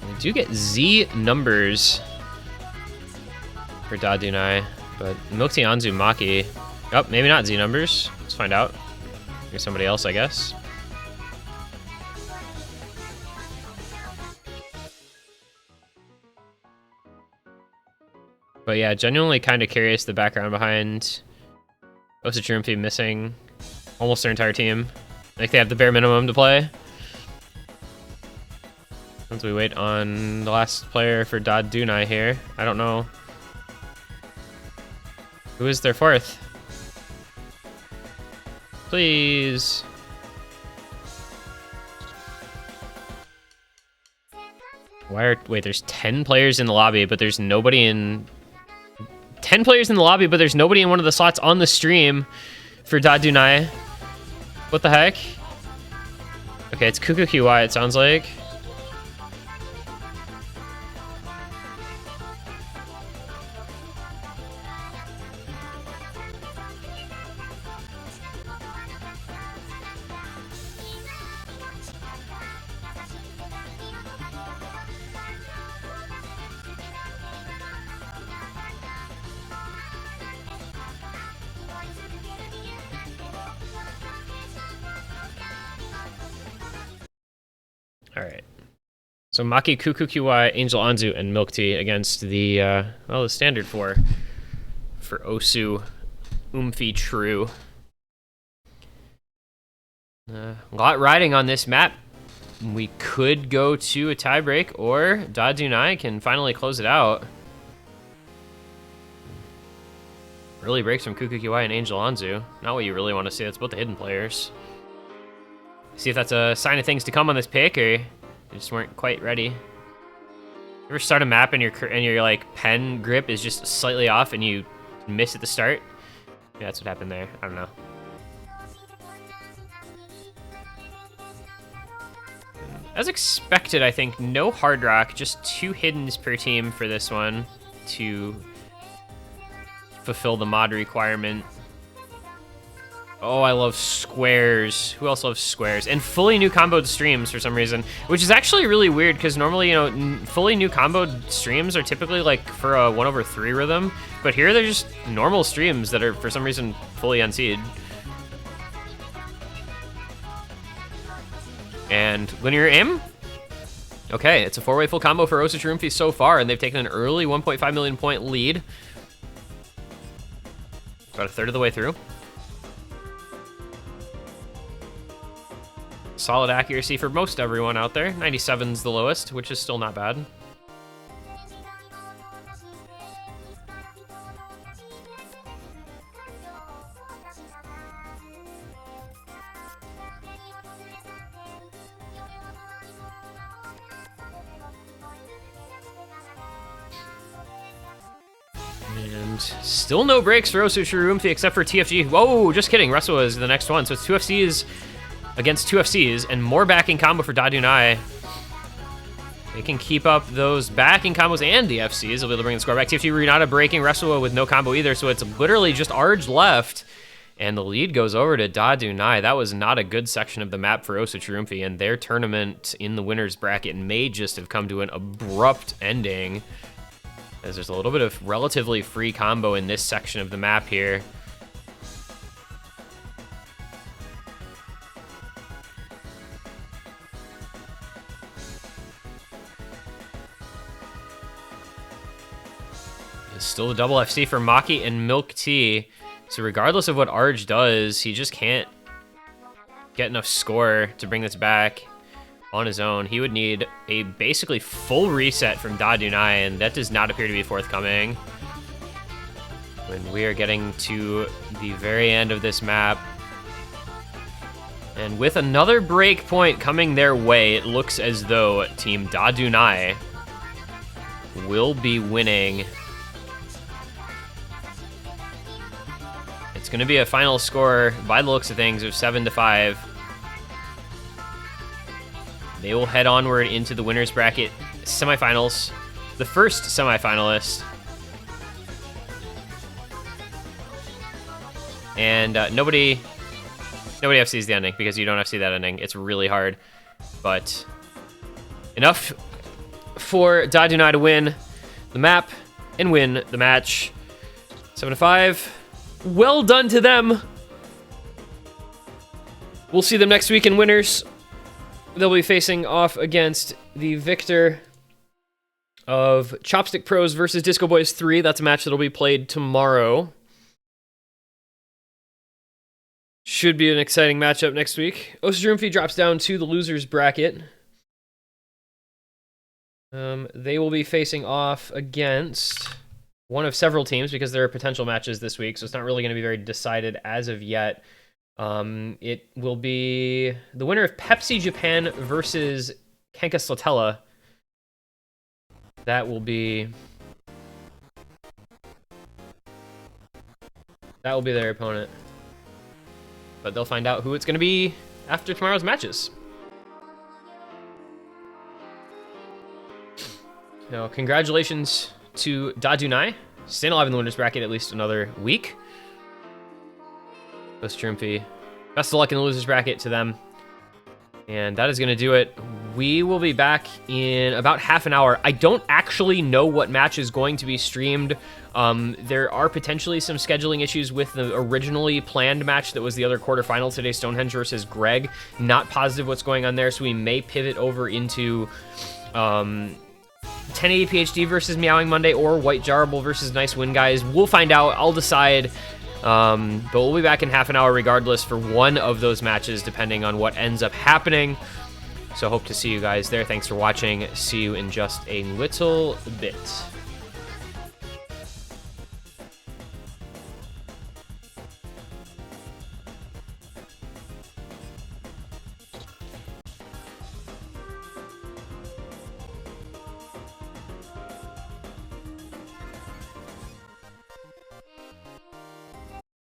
We do get Z numbers for daDuNai. But Milky Anzu Maki. Oh, maybe not Z numbers. Let's find out. Maybe somebody else, I guess. But yeah, genuinely kind of curious the background behind OSU TRUE missing almost their entire team. Like they have the bare minimum to play. As we wait on the last player for daDuNai here. I don't know. Who is their 4th? Please. Wait, there's 10 players in the lobby, but there's nobody in... 10 players in the lobby, but there's nobody in one of the slots on the stream for daDuNai. What the heck? Okay, it's KukuQY, it sounds like. All right. So Maki, KukuQY, Angel Anzu, and Milk Tea against the, well, the standard 4 for OSU TRUE. A lot riding on this map. We could go to a tiebreak, or daDuNai can finally close it out. Early breaks from Kukukiwai and Angel Anzu. Not what you really want to see. That's both the hidden players. See if that's a sign of things to come on this pick, or you just weren't quite ready. You ever start a map and your like pen grip is just slightly off and you miss at the start? Yeah, that's what happened there. I don't know. As expected, I think, no hard rock, just 2 hiddens per team for this one to fulfill the mod requirement. Oh, I love squares. Who else loves squares? And fully new comboed streams for some reason, which is actually really weird because normally, you know, fully new comboed streams are typically like for a 1/3 rhythm, but here they're just normal streams that are for some reason fully unseed. And linear aim? Okay, it's a 4-way full combo for OSU TRUE so far, and they've taken an early 1.5 million point lead. About a third of the way through. Solid accuracy for most everyone out there. 97's the lowest, which is still not bad. And still no breaks for OSU TRUE except for TFG. Whoa, just kidding. Resuwa is the next one. So it's 2 FCs against 2 FCs and more backing combo for daDuNai. They can keep up those backing combos and the FCs. They'll be able to bring the score back. TFG Renata breaking Resuwa with no combo either. So it's literally just Arj left. And the lead goes over to daDuNai. That was not a good section of the map for OSU TRUE, and their tournament in the winner's bracket may just have come to an abrupt ending, as there's a little bit of relatively free combo in this section of the map here. It's still a double FC for Maki and Milk Tea. So regardless of what Arj does, he just can't get enough score to bring this back on his own. He would need a basically full reset from daDuNai, and that does not appear to be forthcoming. When we are getting to the very end of this map. And with another break point coming their way, it looks as though Team daDuNai will be winning. It's going to be a final score, by the looks of things, of 7-5. They will head onward into the winner's bracket semifinals. The first semifinalist. And nobody FCs the ending, because you don't FC that ending. It's really hard. But enough for daDuNai to win the map and win the match. 7-5. Well done to them. We'll see them next week in winners. They'll be facing off against the victor of Chopstick Pros versus Disco Boys 3. That's a match that'll be played tomorrow. Should be an exciting matchup next week. OSU TRUE drops down to the losers bracket. They will be facing off against one of several teams because there are potential matches this week, so it's not really going to be very decided as of yet. It will be the winner of Pepsi Japan versus Kenka Slotella. That will be their opponent. But they'll find out who it's going to be after tomorrow's matches. So, congratulations to daDuNai, staying alive in the winners bracket at least another week. OSU TRUE, best of luck in the losers bracket to them. And that is going to do it. We will be back in about half an hour. I don't actually know what match is going to be streamed. There are potentially some scheduling issues with the originally planned match that was the other quarterfinal today, Stonehenge versus Greg. Not positive what's going on there, so we may pivot over into 1080 PhD versus Meowing Monday or White Jarable versus Nice Win Guys. We'll find out. I'll decide But we'll be back in half an hour regardless for one of those matches, depending on what ends up happening. So hope to see you guys there. Thanks for watching. See you in just a little bit.